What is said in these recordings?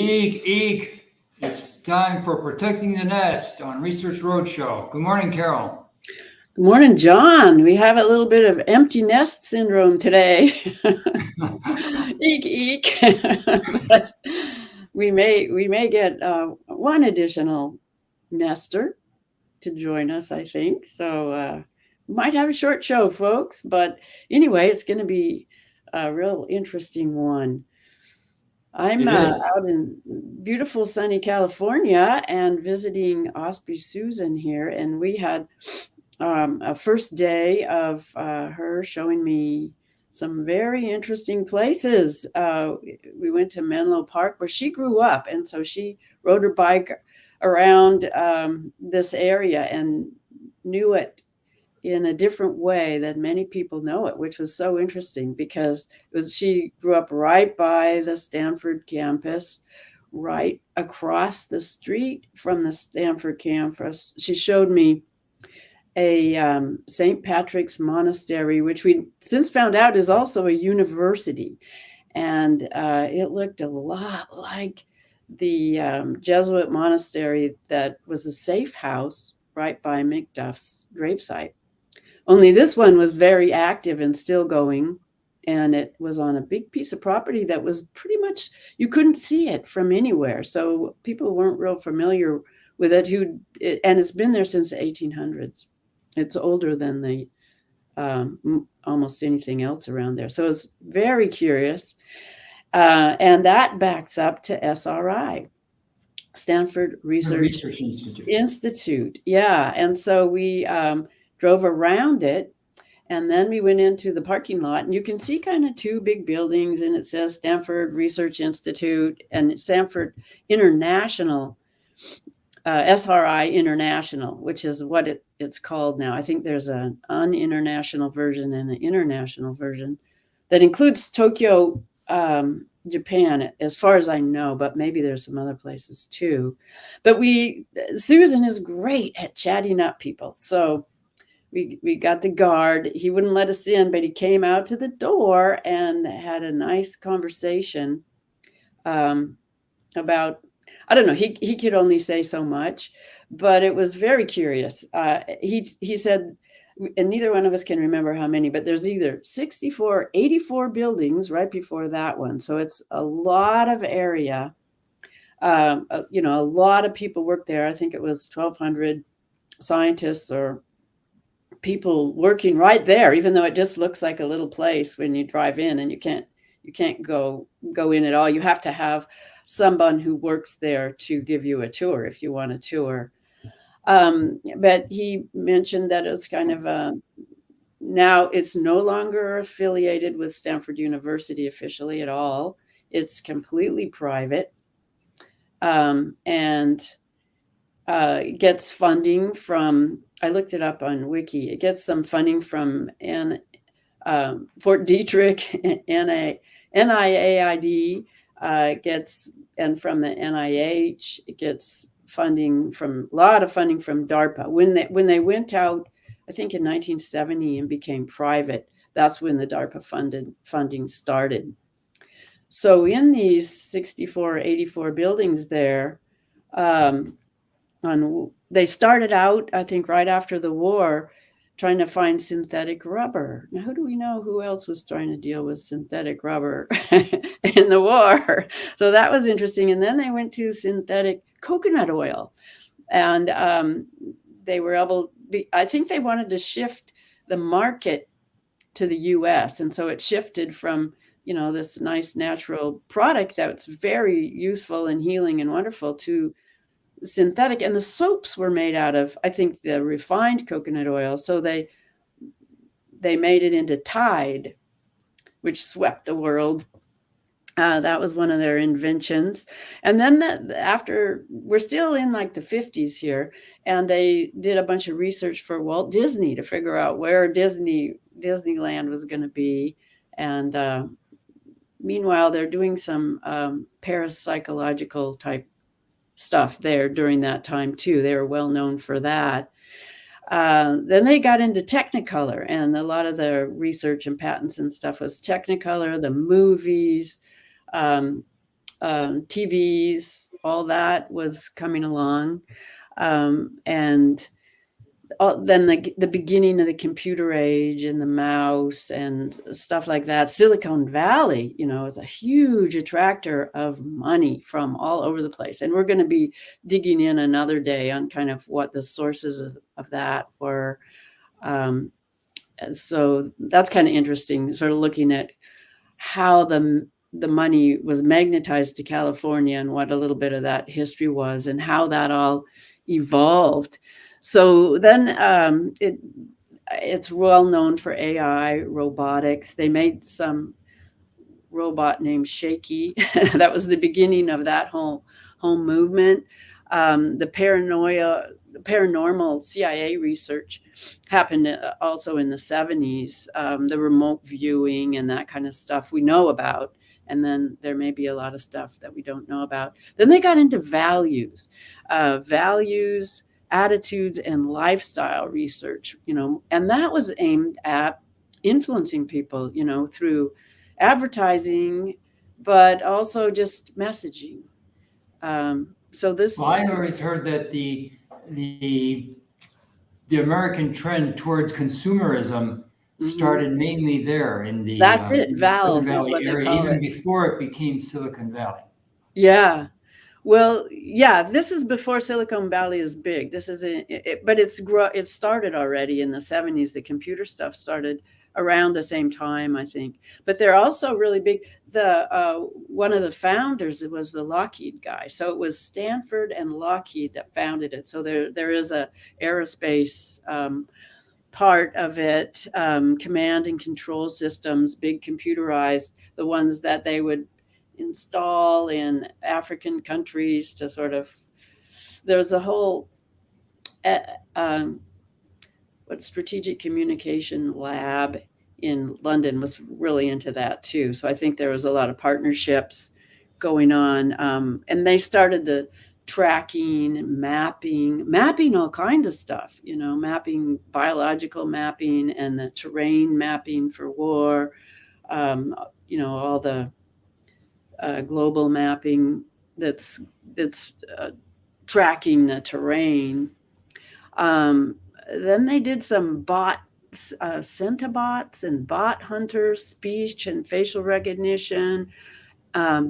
Eek, eek. It's time for Protecting the Nest on Research Roadshow. Good morning, Carol. Good morning, John. We have a little bit of empty nest syndrome today. Eek, eek. But we may get one additional nester to join us, I think. So we might have a short show, folks. But anyway, it's going to be a real interesting one. I'm It is. out in beautiful sunny California and visiting Osprey Susan here, and we had a first day of her showing me some very interesting places. We went to Menlo Park where she grew up, and so she rode her bike around this area and knew it in a different way than many people know it, which was so interesting because she grew up right by the Stanford campus, right across the street from the Stanford campus. She showed me a St. Patrick's Monastery, which we since found out is also a university. And it looked a lot like the Jesuit monastery that was a safe house right by Macduff's gravesite. Only this one was very active and still going. And it was on a big piece of property that was pretty much, you couldn't see it from anywhere. So people weren't real familiar with it. And it's been there since the 1800s. It's older than the almost anything else around there. So it's very curious. And that backs up to SRI, Stanford Research Institute. Yeah. And so we drove around it. And then we went into the parking lot, and you can see kind of two big buildings, and it says Stanford Research Institute and Stanford International, SRI International, which is what it's called now. I think there's an uninternational version and an international version that includes Tokyo, Japan, as far as I know, but maybe there's some other places too. But Susan is great at chatting up people. So we got the guard. He wouldn't let us in, but he came out to the door and had a nice conversation about, I don't know, he could only say so much, but it was very curious. He said, and neither one of us can remember how many, but there's either 64, 84 buildings right before that one. So it's a lot of area. A lot of people work there. I think it was 1,200 scientists or people working right there, even though it just looks like a little place when you drive in, and you can't go in at all. You have to have someone who works there to give you a tour if you want a tour. But he mentioned that it's kind of now it's no longer affiliated with Stanford University officially at all. It's completely private, and gets funding from, I looked it up on Wiki. It gets some funding from Fort Detrick, NIAID, and from the NIH. It gets a lot of funding from DARPA. When they went out, I think in 1970, and became private, that's when the DARPA funding started. So in these 64, 84 buildings there, they started out, I think, right after the war, trying to find synthetic rubber. Now, who do we know who else was trying to deal with synthetic rubber in the war? So that was interesting. And then they went to synthetic coconut oil. And they were I think they wanted to shift the market to the US. And so it shifted from, this nice natural product that's very useful and healing and wonderful to synthetic. And the soaps were made out of, I think, the refined coconut oil. So they made it into Tide, which swept the world. That was one of their inventions. And then after, we're still in like the 50s here, and they did a bunch of research for Walt Disney to figure out where Disneyland was going to be. And meanwhile, they're doing some parapsychological type stuff there during that time too. They were well known for that. Then they got into Technicolor, and a lot of the research and patents and stuff was Technicolor, the movies, TVs, all that was coming along. And then the beginning of the computer age and the mouse and stuff like that. Silicon Valley, is a huge attractor of money from all over the place. And we're going to be digging in another day on kind of what the sources of that were. So that's kind of interesting, sort of looking at how the money was magnetized to California and what a little bit of that history was and how that all evolved. So then it's well known for AI, robotics. They made some robot named Shaky. That was the beginning of that whole movement. The paranormal CIA research happened also in the 70s. The remote viewing and that kind of stuff we know about. And then there may be a lot of stuff that we don't know about. Then they got into values, attitudes, and lifestyle research, and that was aimed at influencing people, through advertising, but also just messaging. So this. Well, I always heard that the American trend towards consumerism started mainly there in the That's it. in the Silicon Vals is Valley what they area, call even it. before it became Silicon Valley. Yeah. Well, yeah, this is before Silicon Valley is big. This is but it started already in the 70s. The computer stuff started around the same time, I think. But they're also really big. The one of the founders, it was the Lockheed guy. So it was Stanford and Lockheed that founded it. So there is a aerospace part of it, command and control systems, big computerized, the ones that they would install in African countries to sort of, there's a whole strategic communication lab in London was really into that too. So I think there was a lot of partnerships going on, and they started the tracking, mapping all kinds of stuff, mapping, biological mapping, and the terrain mapping for war, all the global mapping that's tracking the terrain. Then they did some centibots and bot hunters, speech and facial recognition,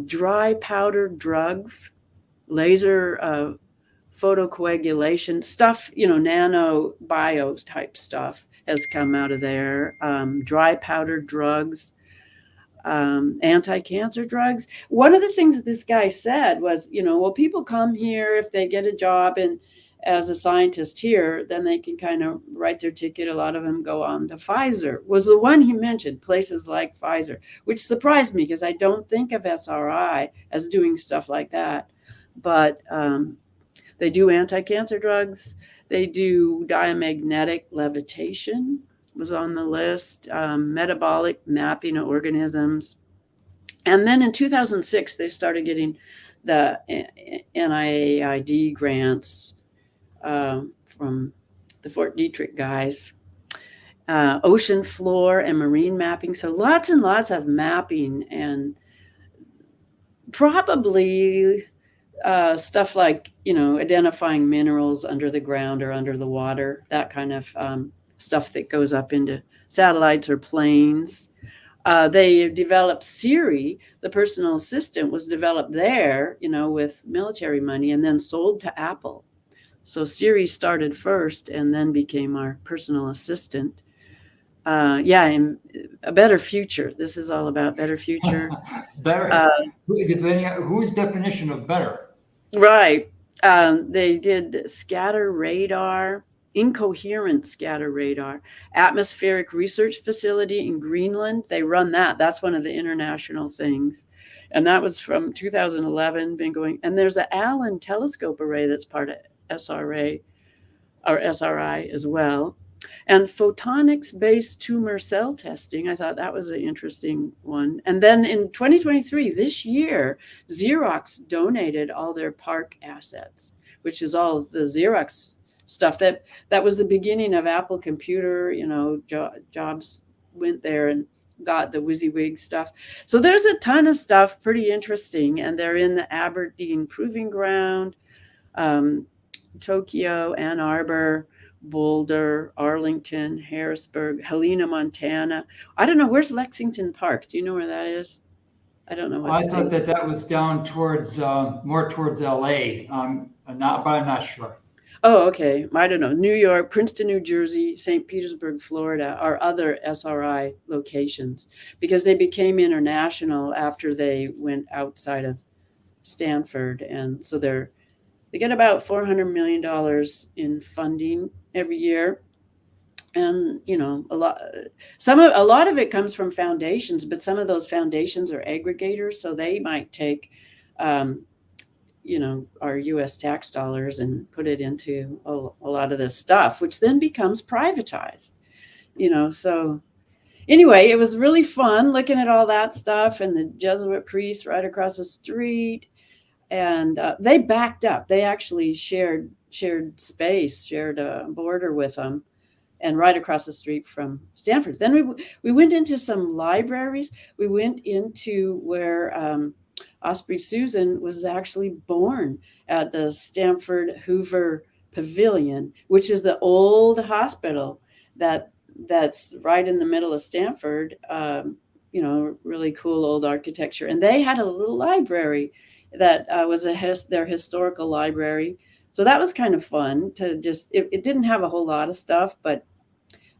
dry powder drugs, laser photocoagulation stuff, nano bios type stuff has come out of there. Dry powder drugs, anti-cancer drugs. One of the things that this guy said was, well, people come here if they get a job and as a scientist here, then they can kind of write their ticket. A lot of them go on to Pfizer, was the one he mentioned, places like Pfizer, which surprised me because I don't think of SRI as doing stuff like that. But they do anti-cancer drugs. They do diamagnetic levitation was on the list, metabolic mapping of organisms. And then in 2006, they started getting the NIAID grants from the Fort Detrick guys, ocean floor and marine mapping. So lots and lots of mapping, and probably stuff like, identifying minerals under the ground or under the water, that kind of stuff that goes up into satellites or planes. They developed Siri, the personal assistant was developed there, with military money and then sold to Apple. So Siri started first and then became our personal assistant. And a better future. This is all about better future. Better, depending on whose definition of better. Right. They did scatter radar, incoherent scatter radar, atmospheric research facility in Greenland. They run that. That's one of the international things. And that was from 2011, been going. And there's an Allen telescope array that's part of SRA or SRI as well. And photonics-based tumor cell testing, I thought that was an interesting one. And then in 2023, this year, Xerox donated all their Park assets, which is all the Xerox stuff. That was the beginning of Apple Computer. Jobs went there and got the WYSIWYG stuff. So there's a ton of stuff, pretty interesting, and they're in the Aberdeen Proving Ground, Tokyo, Ann Arbor, Boulder, Arlington, Harrisburg, Helena, Montana. I don't know, where's Lexington Park? Do you know where that is? I don't know what I state. thought that was down towards more towards LA. Not, but I'm not sure. Oh, okay. I don't know. New York, Princeton, New Jersey, St. Petersburg, Florida are other SRI locations because they became international after they went outside of Stanford. And so they get about $400 million in funding every year. And a lot of it comes from foundations, but some of those foundations are aggregators, so they might take our US tax dollars and put it into a lot of this stuff, which then becomes privatized. So anyway, it was really fun looking at all that stuff, and the Jesuit priests right across the street, and they backed up. They actually shared space, shared a border with them, and right across the street from Stanford. Then we went into some libraries. We went into where Osprey Susan was actually born, at the Stanford Hoover Pavilion, which is the old hospital that's right in the middle of Stanford. Really cool old architecture. And they had a little library that was their historical library. So that was kind of fun to it didn't have a whole lot of stuff, but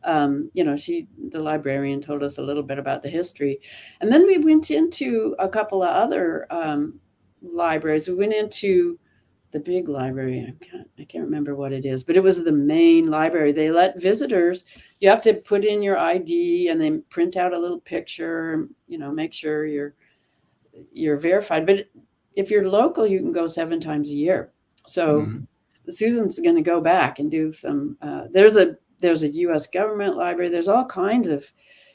the librarian told us a little bit about the history. And then we went into a couple of other libraries. We went into the big library. I can't remember what it is, but it was the main library. They let visitors, you have to put in your ID and they print out a little picture, make sure you're verified. But if you're local, you can go 7 times a year. So Susan's going to go back and do some, there's a U.S. government library. There's all kinds of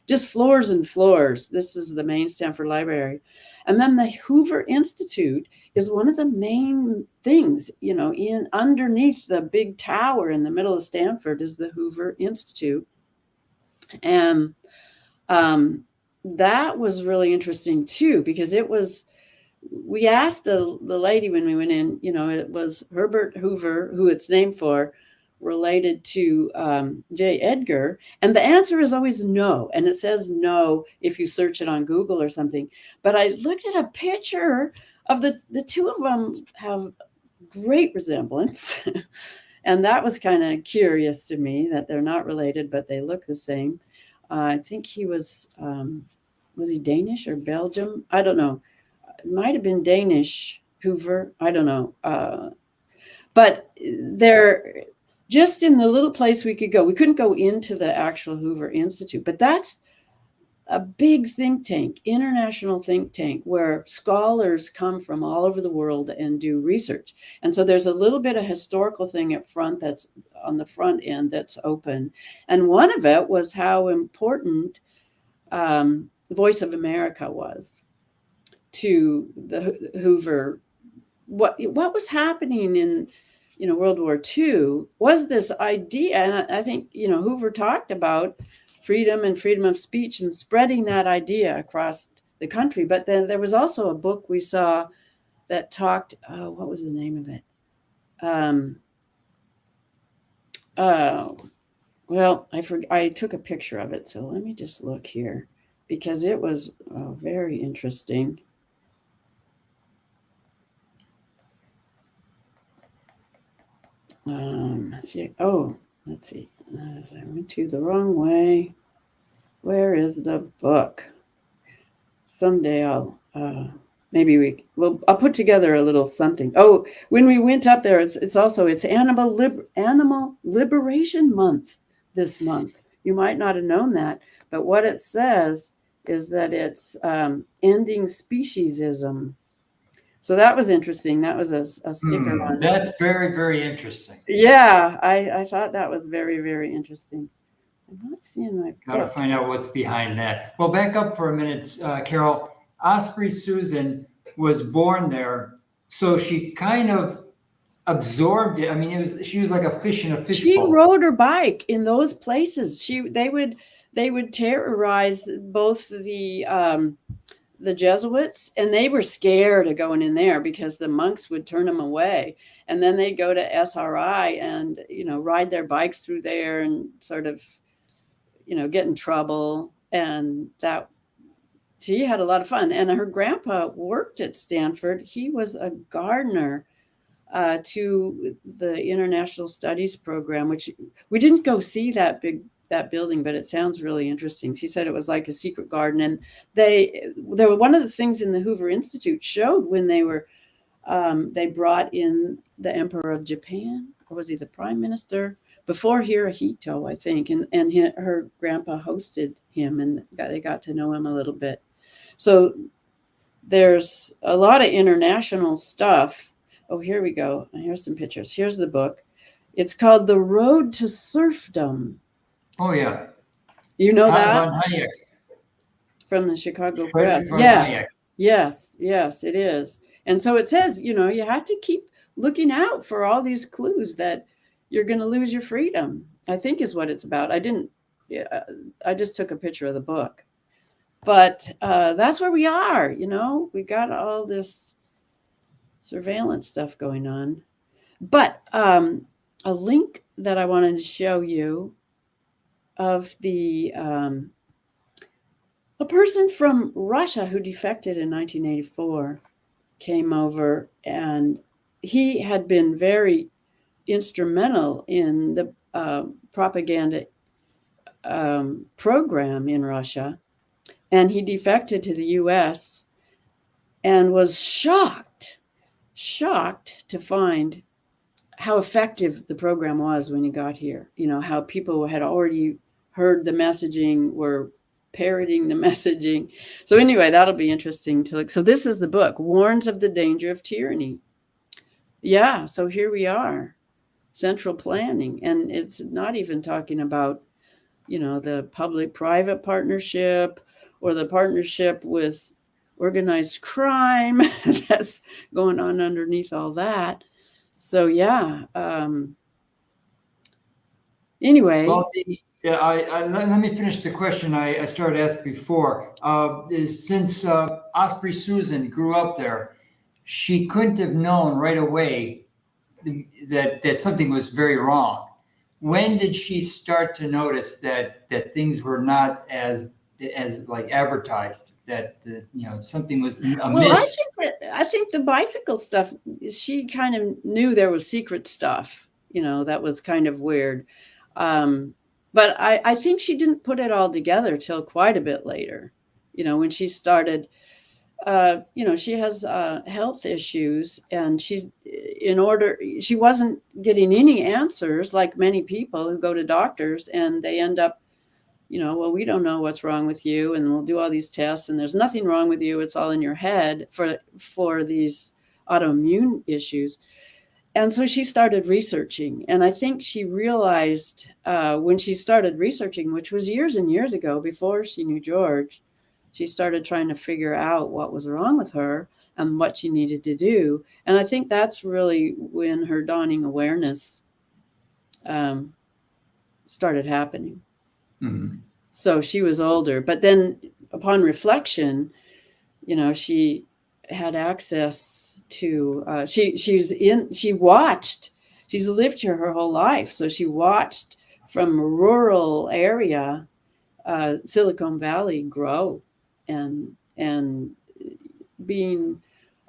just floors and floors. This is the main Stanford Library. And then the Hoover Institute is one of the main things, in underneath the big tower in the middle of Stanford is the Hoover Institute. And that was really interesting too, because we asked the lady when we went in, it was Herbert Hoover, who it's named for, related to J. Edgar, and the answer is always no, and it says no if you search it on Google or something. But I looked at a picture of the two of them have great resemblance, and that was kind of curious to me that they're not related, but they look the same. I think he was he Danish or Belgium? I don't know. It might have been Danish, Hoover. I don't know. But they're just in the little place we could go. We couldn't go into the actual Hoover Institute, but that's a big think tank, international think tank, where scholars come from all over the world and do research. And so there's a little bit of historical thing up front that's on the front end that's open. And one of it was how important Voice of America was to the Hoover. What was happening in World War II was this idea, and I think Hoover talked about freedom and freedom of speech and spreading that idea across the country. But then there was also a book we saw that talked. What was the name of it? Well, I took a picture of it, so let me just look here because it was very interesting. Let's see. Oh, let's see. I went to the wrong way. Where is the book? Someday I'll I'll put together a little something. Oh, when we went up there, it's Animal Liberation Month this month. You might not have known that, but what it says is that it's ending speciesism. So that was interesting. That was a sticker on. That's very, very interesting. Yeah, I thought that was very, very interesting. I'm not seeing my book. Got to find out what's behind that. Well, back up for a minute, Carol. Osprey Susan was born there, so she kind of absorbed it. I mean, she was like a fish in a fishbowl. She rode her bike in those places. they would terrorize both the Jesuits, and they were scared of going in there because the monks would turn them away. And then they'd go to SRI and, ride their bikes through there and sort of, get in trouble. And that she had a lot of fun. And her grandpa worked at Stanford. He was a gardener to the International Studies program, which we didn't go see that building, but it sounds really interesting. She said it was like a secret garden, and there were one of the things in the Hoover Institute showed when they brought in the Emperor of Japan, or was he the Prime Minister before Hirohito, I think, and her grandpa hosted him, and they got to know him a little bit. So there's a lot of international stuff. Oh, here we go. Here's some pictures. Here's the book. It's called The Road to Serfdom. Oh, yeah. You know that? Von Hayek. From the Chicago Frederick Press. von Yes. Hayek. Yes, it is. And so it says, you have to keep looking out for all these clues that you're going to lose your freedom, I think is what it's about. I just took a picture of the book. But that's where we are, we got all this surveillance stuff going on. But a link that I wanted to show you of a person from Russia who defected in 1984 came over, and he had been very instrumental in the propaganda program in Russia. And he defected to the US and was shocked to find how effective the program was when he got here. How people had already heard the messaging, were parroting the messaging. So anyway, that'll be interesting to look. So this is the book, Warns of the Danger of Tyranny. Yeah, so here we are, central planning. And it's not even talking about, the public-private partnership or the partnership with organized crime that's going on underneath all that. So yeah. Anyway. Well, let me finish the question I started to ask before. Since Osprey Susan grew up there, she couldn't have known right away that something was very wrong. When did she start to notice that things were not as like advertised, that something was amiss? Well, I think the bicycle stuff, she kind of knew there was secret stuff, that was kind of weird. But I think she didn't put it all together till quite a bit later, when she started, she has health issues, and she wasn't getting any answers like many people who go to doctors, and they end up, well, we don't know what's wrong with you, and we'll do all these tests, and there's nothing wrong with you. It's all in your head for these autoimmune issues. And so she started researching, and I think she realized when she started researching, which was years and years ago before she knew George, she started trying to figure out what was wrong with her and what she needed to do. And I think that's really when her dawning awareness started happening. Mm-hmm. So she was older, but then upon reflection, she had access to, she's lived here her whole life. So she watched from a rural area, Silicon Valley grow, and being,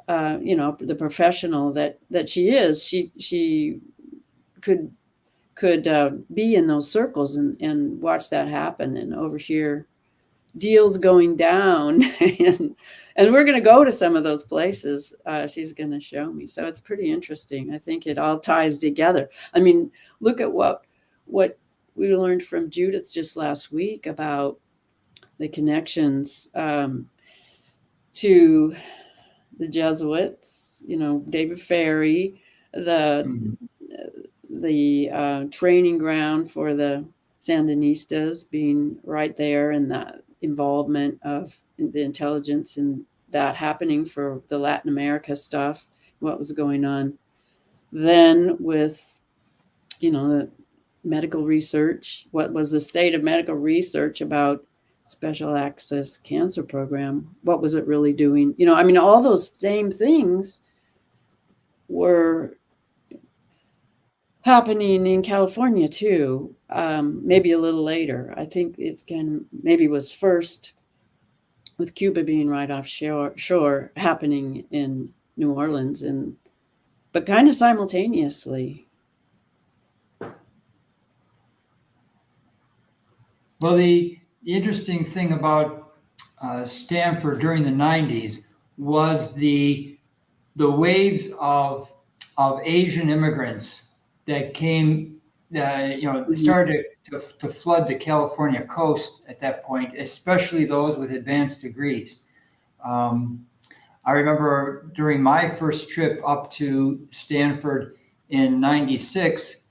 the professional that she is, she could be in those circles and watch that happen and overhear deals going down. and we're going to go to some of those places. She's going to show me. So it's pretty interesting. I think it all ties together. I mean, look at what we learned from Judith just last week about the connections to the Jesuits, David Ferry, the training ground for the Sandinistas being right there, and the involvement of the intelligence and that happening for the Latin America stuff, what was going on then with, medical research. What was the state of medical research about special access cancer program? What was it really doing? You know, I mean, all those same things were happening in California too. Maybe a little later. I think maybe was first with Cuba being right off shore happening in New Orleans, but kind of simultaneously. Well, the interesting thing about Stanford during the 90s was the waves of Asian immigrants that came, started to flood the California coast at that point, especially those with advanced degrees. I remember during my first trip up to Stanford in '96,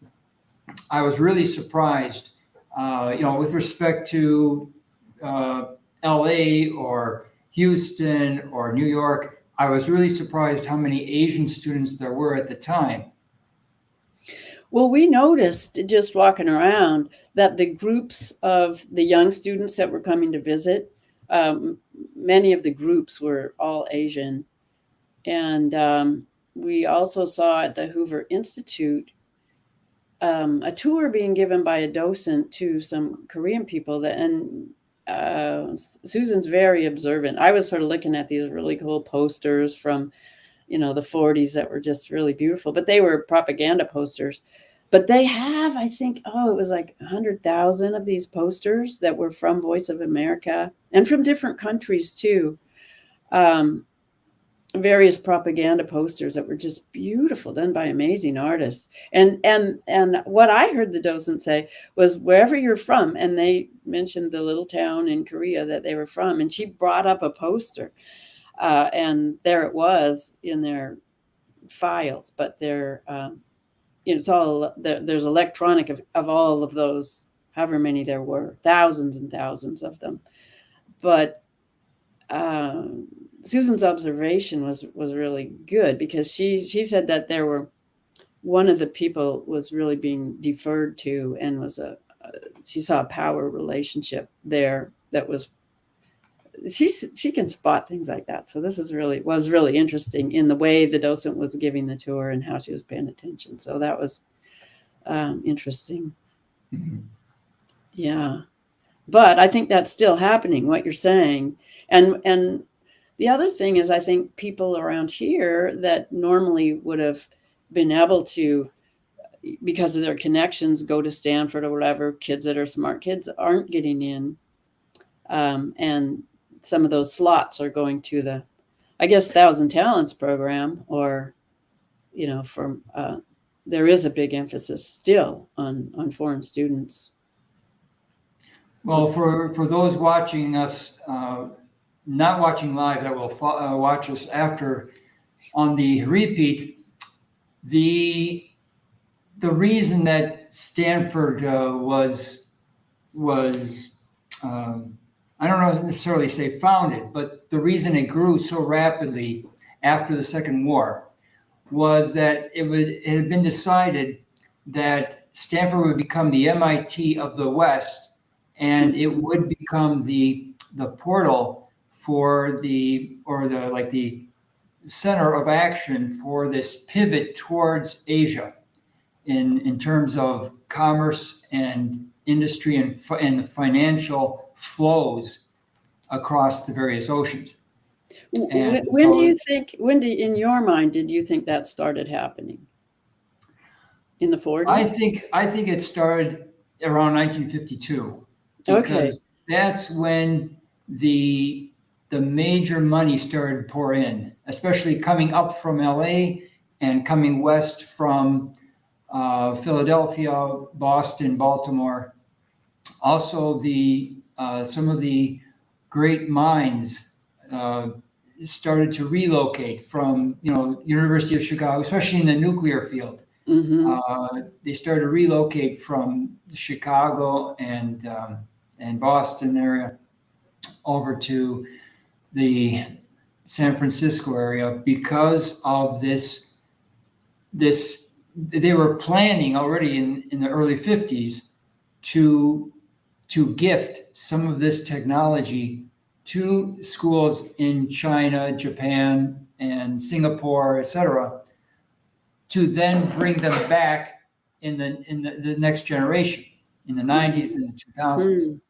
I was really surprised, with respect to LA or Houston or New York. I was really surprised how many Asian students there were at the time. Well, we noticed just walking around that the groups of the young students that were coming to visit, many of the groups were all Asian. And we also saw at the Hoover Institute a tour being given by a docent to some Korean people Susan's very observant. I was sort of looking at these really cool posters from, the 40s that were just really beautiful, but they were propaganda posters. But they have, I think, it was like 100,000 of these posters that were from Voice of America and from different countries too. Various propaganda posters that were just beautiful, done by amazing artists. And what I heard the docent say was, wherever you're from, and they mentioned the little town in Korea that they were from, and she brought up a poster, and there it was in their files, but it's all there's electronic of all of those, however many there were, thousands and thousands of them. But Susan's observation was really good, because she said that one of the people was really being deferred to, and she saw a power relationship there that was, she can spot things like that. So this was really interesting in the way the docent was giving the tour and how she was paying attention. So that was interesting. Mm-hmm. Yeah. But I think that's still happening, what you're saying. And the other thing is, I think people around here that normally would have been able to, because of their connections, go to Stanford or whatever, kids that are smart kids aren't getting in. And some of those slots are going to the, I guess, Thousand Talents program, or, there is a big emphasis still on foreign students. Well, for those watching us, not watching live, that will watch us after on the repeat, the reason that Stanford was I don't know necessarily say founded, but the reason it grew so rapidly after the Second War was that it had been decided that Stanford would become the MIT of the West, and it would become the portal for the center of action for this pivot towards Asia in terms of commerce and industry and the financial flows across the various oceans. And in your mind, did you think that started happening? In the 40s? I think it started around 1952. Okay. Because that's when the major money started to pour in, especially coming up from LA and coming west from Philadelphia, Boston, Baltimore. Also, some of the great minds started to relocate from, University of Chicago, especially in the nuclear field. Mm-hmm. They started to relocate from Chicago and Boston area over to the San Francisco area because of this they were planning already in the early 50s to gift some of this technology to schools in China, Japan, and Singapore, etc., to then bring them back in the next generation, in the 90s and the 2000s. Mm.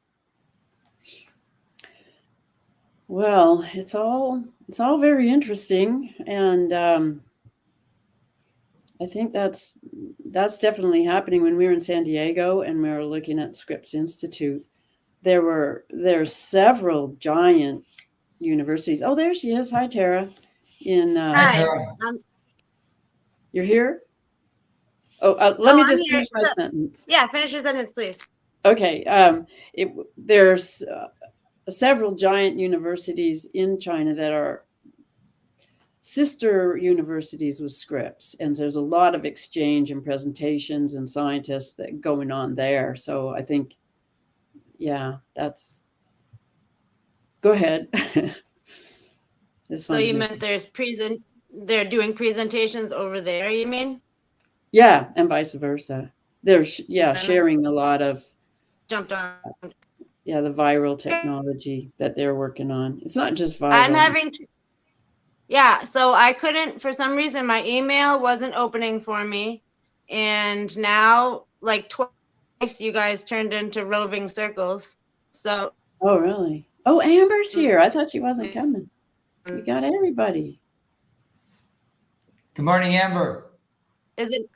Well, it's all very interesting, and I think that's definitely happening. When we were in San Diego and we were looking at Scripps Institute, there's several giant universities. Oh, there she is. Hi, Tara. Hi. Tara. You're here? Oh, let me I'm just here. finish my sentence. Yeah, finish your sentence, please. Okay. There's several giant universities in China that are sister universities with Scripps, and there's a lot of exchange and presentations and scientists that going on there. So I think, yeah, that's. Go ahead. So you meant they're doing presentations over there, you mean? Yeah, and vice versa. They're sharing a lot of Jumped on. the viral technology that they're working on. It's not just viral. So I couldn't, for some reason, my email wasn't opening for me. And now, like twice, you guys turned into roving circles. So. Oh, really? Oh, Amber's here. I thought she wasn't coming. You got everybody. Good morning, Amber. Is it?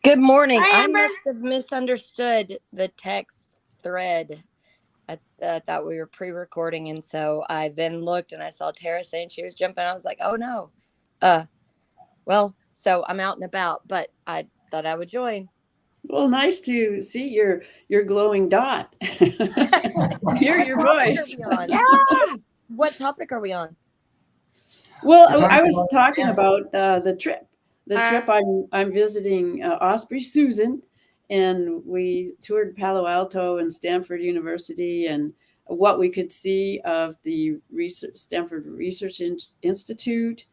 Good morning. Hi, I Amber. must have misunderstood the text thread. I thought we were pre-recording, and so I then looked and I saw Tara saying she was jumping. I was like, "Oh no!" Well, so I'm out and about, but I thought I would join. Well, nice to see your glowing dot. Hear your voice. What topic are we on? Well, I was talking about the trip. The trip I'm visiting Osprey Susan, and we toured Palo Alto and Stanford University, and what we could see of the Stanford Research Institute,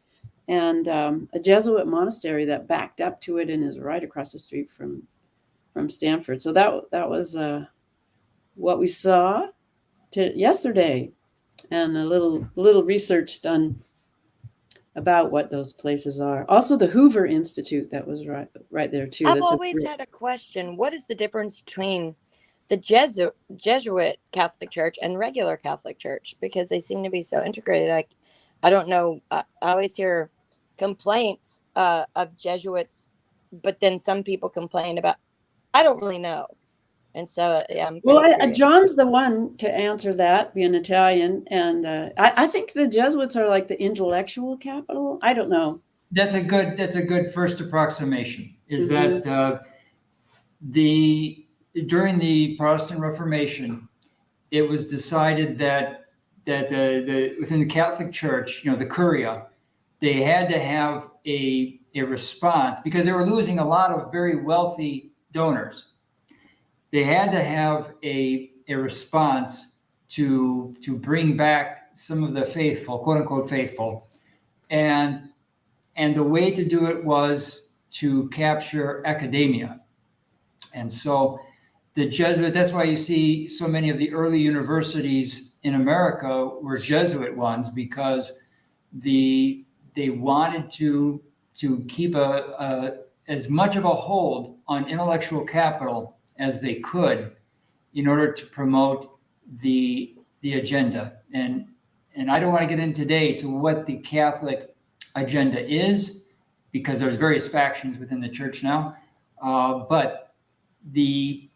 and a Jesuit monastery that backed up to it and is right across the street from Stanford. So that was what we saw yesterday, and a little research done about what those places are. Also, the Hoover Institute that was right there too. I've always had a question. What is the difference between the Jesuit Catholic Church and regular Catholic Church? Because they seem to be so integrated. I don't know. I always hear complaints of Jesuits, but then some people complain about. I don't really know. And so, yeah. John's the one to answer that, being Italian. And I think the Jesuits are like the intellectual capital. I don't know. That's a good first approximation. Is that during the Protestant Reformation, it was decided that the within the Catholic Church, the Curia, they had to have a response because they were losing a lot of very wealthy donors. They had to have a response to bring back some of the faithful, quote unquote faithful, and the way to do it was to capture academia. And so the Jesuit, that's why you see so many of the early universities in America were Jesuit ones, because they wanted to keep as much of a hold on intellectual capital as they could in order to promote the agenda. And I don't want to get into today to what the Catholic agenda is, because there's various factions within the church now. But the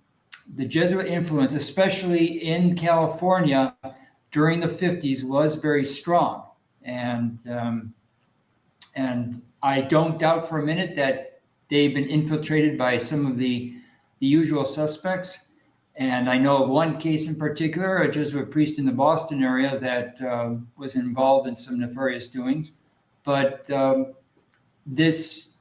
Jesuit influence, especially in California during the 50s, was very strong. And I don't doubt for a minute that they've been infiltrated by some of the usual suspects. And I know of one case in particular, a Jesuit priest in the Boston area that was involved in some nefarious doings. But this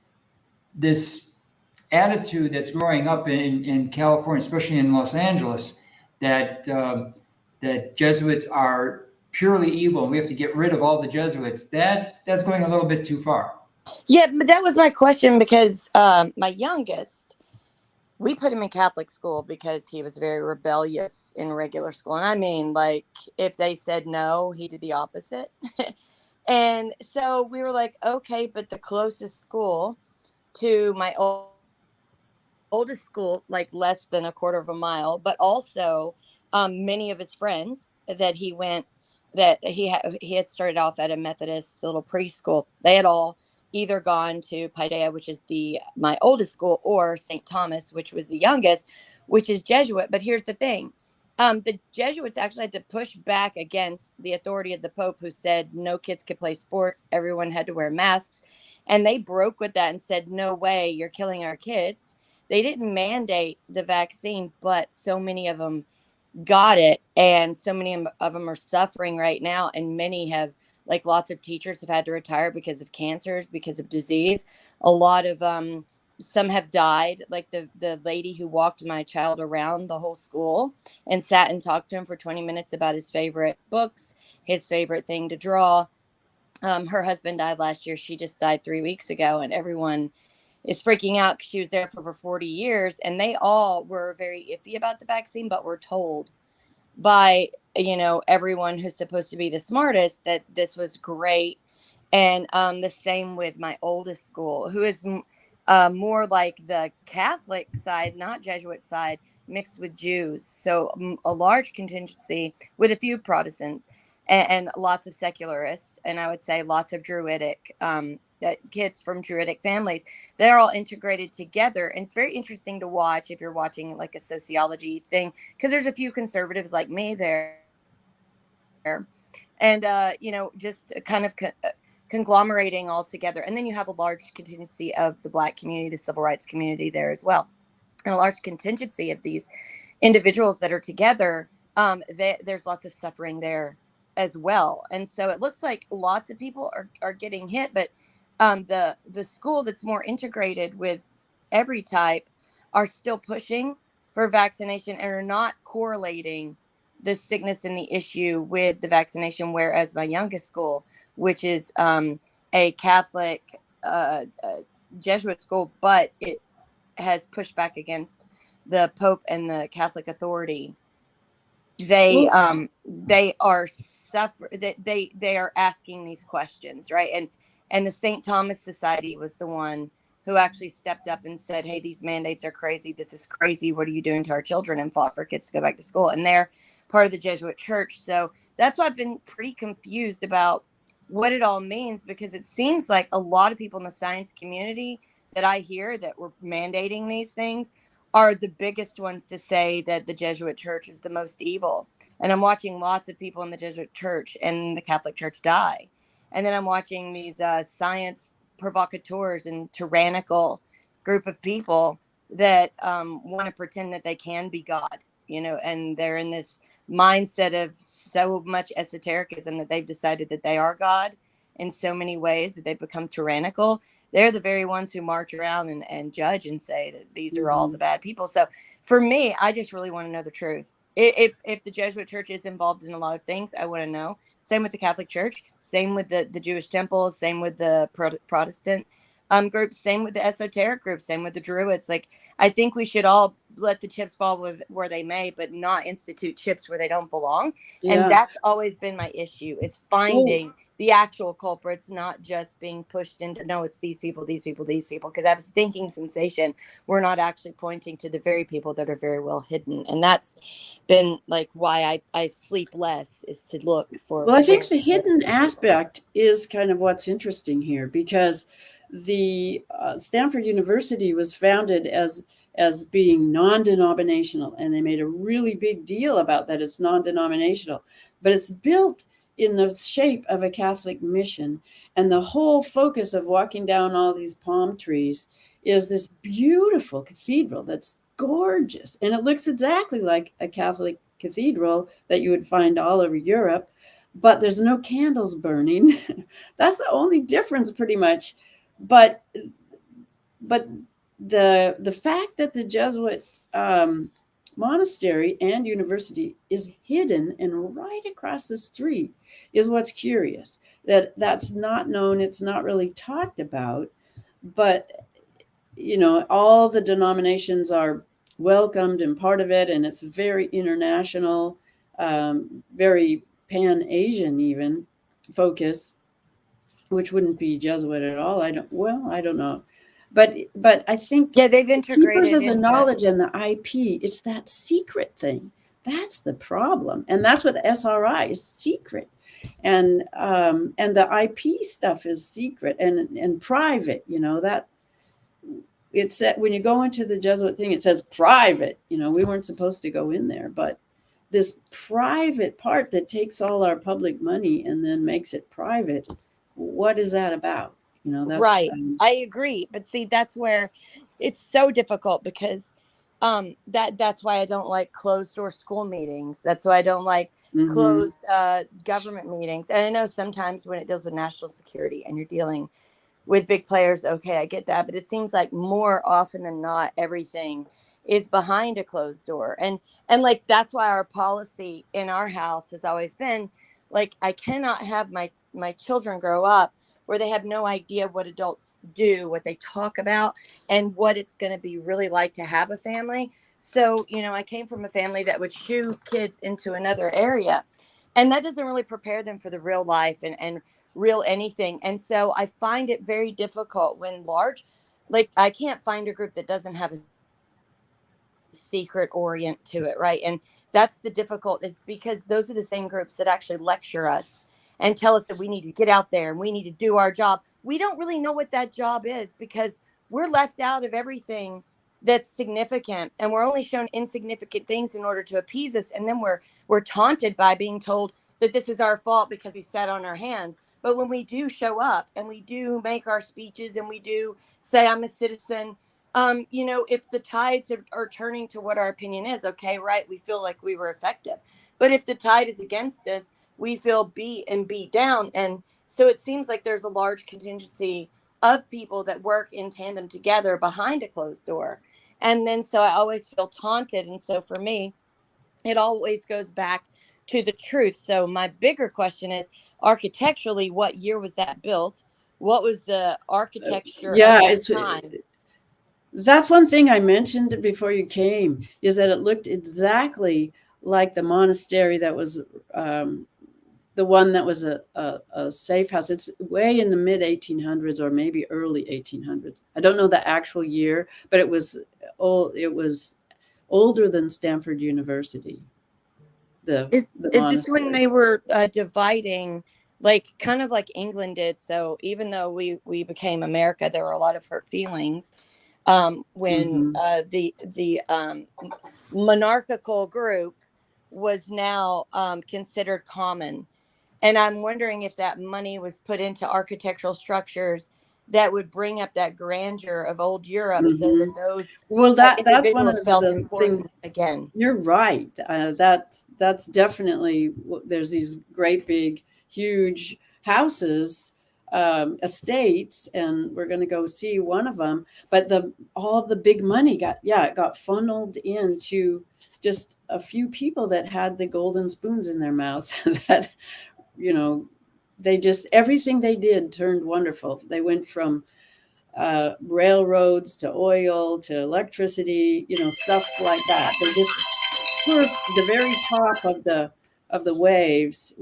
attitude that's growing up in California, especially in Los Angeles, that Jesuits are purely evil and we have to get rid of all the Jesuits, that's going a little bit too far. Yeah, but that was my question because my youngest, we put him in Catholic school because he was very rebellious in regular school. And I mean, like, if they said no, he did the opposite. And so we were like, okay, but the closest school to my oldest school, like less than a quarter of a mile, but also many of his friends that he went, that he had started off at a Methodist little preschool. They had all either gone to Paideia, which is my oldest school, or St. Thomas, which was the youngest, which is Jesuit. But here's the thing. The Jesuits actually had to push back against the authority of the Pope, who said no kids could play sports. Everyone had to wear masks. And they broke with that and said, no way, you're killing our kids. They didn't mandate the vaccine, but so many of them got it. And so many of them are suffering right now. And many have, like, lots of teachers have had to retire because of cancers, because of disease. A lot of some have died, like the lady who walked my child around the whole school and sat and talked to him for 20 minutes about his favorite books, his favorite thing to draw. Her husband died last year. She just died 3 weeks ago, and everyone is freaking out because she was there for over 40 years, and they all were very iffy about the vaccine, but were told by, everyone who's supposed to be the smartest that this was great. And the same with my oldest school, who is more like the Catholic side, not Jesuit side, mixed with Jews. So a large contingency with a few Protestants and lots of secularists. And I would say lots of Druidic kids from Druidic families. They're all integrated together. And it's very interesting to watch if you're watching like a sociology thing, because there's a few conservatives like me there. And, just kind of conglomerating all together. And then you have a large contingency of the Black community, the civil rights community there as well. And a large contingency of these individuals that are together. There's lots of suffering there as well. And so it looks like lots of people are getting hit, but the school that's more integrated with every type are still pushing for vaccination and are not correlating the sickness and the issue with the vaccination. Whereas my youngest school, which is a Catholic Jesuit school, but it has pushed back against the Pope and the Catholic authority. They are they are asking these questions, right? And the St. Thomas Society was the one who actually stepped up and said, hey, these mandates are crazy. This is crazy. What are you doing to our children? And fought for kids to go back to school. And they're part of the Jesuit church. So that's why I've been pretty confused about what it all means, because it seems like a lot of people in the science community that I hear that were mandating these things are the biggest ones to say that the Jesuit church is the most evil. And I'm watching lots of people in the Jesuit church and the Catholic church die. And then I'm watching these science provocateurs and tyrannical group of people that want to pretend that they can be God, and they're in this mindset of so much esotericism that they've decided that they are God in so many ways that they've become tyrannical. They're the very ones who march around and judge and say that these are all the bad people. So for me, I just really want to know the truth. If the Jesuit church is involved in a lot of things, I want to know. Same with the Catholic church, same with the Jewish temple, same with the Protestant groups, same with the esoteric groups, same with the Druids. Like, I think we should all let the chips fall where they may, but not institute chips where they don't belong. Yeah. And that's always been my issue, is finding the actual culprits, not just being pushed into, no, it's these people, because I have a stinking sensation we're not actually pointing to the very people that are very well hidden. And that's been like why I sleep less, is to look for. Well, I think the hidden aspect is kind of what's interesting here, because the Stanford University was founded as being non-denominational, and they made a really big deal about that. It's non-denominational, but it's built in the shape of a Catholic mission. And the whole focus of walking down all these palm trees is this beautiful cathedral that's gorgeous. And it looks exactly like a Catholic cathedral that you would find all over Europe, but there's no candles burning. That's the only difference pretty much. But the fact that the Jesuit monastery and university is hidden, and right across the street is what's curious. That's not known. It's not really talked about, but all the denominations are welcomed and part of it, and it's very international, very pan-Asian even focus, which wouldn't be Jesuit at all. I don't know. But I think Yeah, they've the keepers integrated of the into it. knowledge and the IP, it's that secret thing. That's the problem. And that's what the SRI is, secret. And the IP stuff is secret and private, that it's when you go into the Jesuit thing, it says private. We weren't supposed to go in there, but this private part that takes all our public money and then makes it private, what is that about? That's Right. I agree. But see, that's where it's so difficult, because that's why I don't like closed door school meetings. That's why I don't like closed government meetings. And I know sometimes when it deals with national security and you're dealing with big players, okay, I get that. But it seems like more often than not, everything is behind a closed door. And like, that's why our policy in our house has always been like, I cannot have my children grow up where they have no idea what adults do, what they talk about, and what it's going to be really like to have a family. So, I came from a family that would shoo kids into another area, and that doesn't really prepare them for the real life and real anything. And so I find it very difficult when like I can't find a group that doesn't have a secret orient to it, right? And that's the difficult, is because those are the same groups that actually lecture us and tell us that we need to get out there and we need to do our job. We don't really know what that job is, because we're left out of everything that's significant, and we're only shown insignificant things in order to appease us. And then we're taunted by being told that this is our fault because we sat on our hands. But when we do show up and we do make our speeches and we do say, I'm a citizen, if the tides are turning to what our opinion is, okay, right, we feel like we were effective. But if the tide is against us, we feel beat down. And so it seems like there's a large contingency of people that work in tandem together behind a closed door. And then so I always feel taunted. And so for me, it always goes back to the truth. So my bigger question is, architecturally, what year was that built? What was the architecture yeah, at that time? That's one thing I mentioned before you came, is that it looked exactly like the monastery that was the one that was a safe house. It's way in the mid 1800s or maybe early 1800s. I don't know the actual year, but it was old. It was older than Stanford University. Is this when they were dividing, like kind of like England did? So even though we became America, there were a lot of hurt feelings when the monarchical group was now considered common. And I'm wondering if that money was put into architectural structures that would bring up that grandeur of old Europe, so that those that's one of felt the important things. Again, you're right. That's definitely, there's these great big huge houses, estates, and we're going to go see one of them. But all the big money got funneled into just a few people that had the golden spoons in their mouths. That they just, everything they did turned wonderful. They went from railroads to oil to electricity, stuff like that. They just surfed the very top of the waves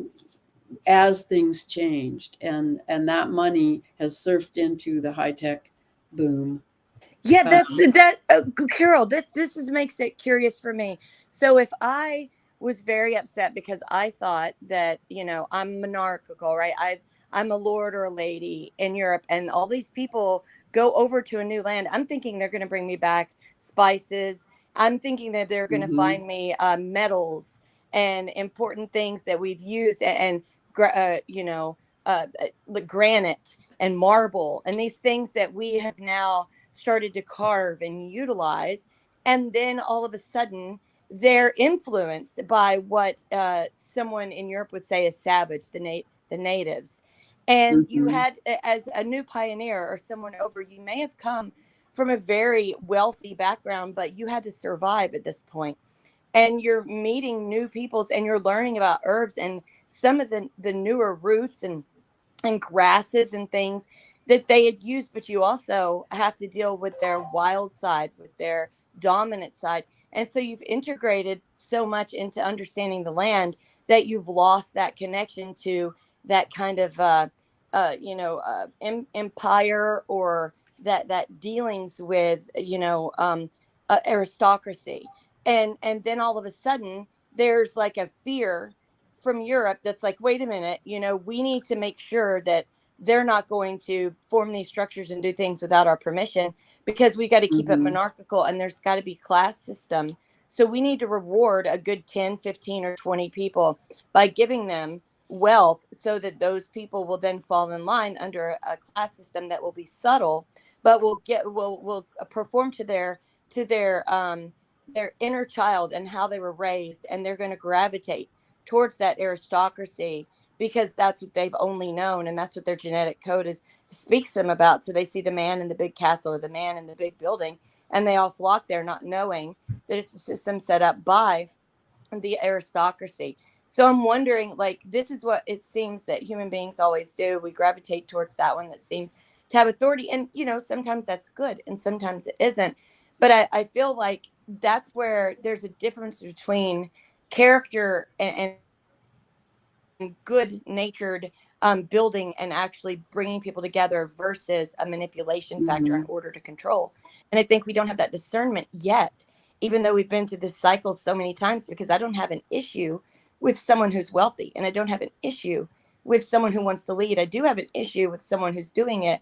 as things changed, and that money has surfed into the high-tech boom. Yeah, Carol, this makes it curious for me. So if I was very upset because I thought that, I'm monarchical, right? I'm a lord or a lady in Europe, and all these people go over to a new land. I'm thinking they're going to bring me back spices. I'm thinking that they're going to find me metals and important things that we've used, and granite and marble and these things that we have now started to carve and utilize. And then all of a sudden they're influenced by what someone in Europe would say is savage, the natives. And you had, as a new pioneer or someone over, you may have come from a very wealthy background, but you had to survive at this point. and you're meeting new peoples, and you're learning about herbs and some of the newer roots and grasses and things that they had used. But you also have to deal with their wild side, with their dominant side. And so you've integrated so much into understanding the land that you've lost that connection to that kind of empire, or that dealings with aristocracy. And then all of a sudden there's like a fear from Europe that's like, wait a minute, we need to make sure that they're not going to form these structures and do things without our permission, because we got to keep it Mhm. monarchical, and there's got to be class system. So we need to reward a good 10, 15, or 20 people by giving them wealth, so that those people will then fall in line under a class system that will be subtle, but will perform to their inner child and how they were raised, and they're going to gravitate towards that aristocracy, because that's what they've only known, and that's what their genetic code speaks them about. So they see the man in the big castle or the man in the big building, and they all flock there, not knowing that it's a system set up by the aristocracy. So I'm wondering, like, this is what it seems that human beings always do. We gravitate towards that one that seems to have authority. And, sometimes that's good and sometimes it isn't. But I feel like that's where there's a difference between character and good natured building, and actually bringing people together, versus a manipulation factor in Mhm. order to control. And I think we don't have that discernment yet, even though we've been through this cycle so many times, because I don't have an issue with someone who's wealthy, and I don't have an issue with someone who wants to lead. I do have an issue with someone who's doing it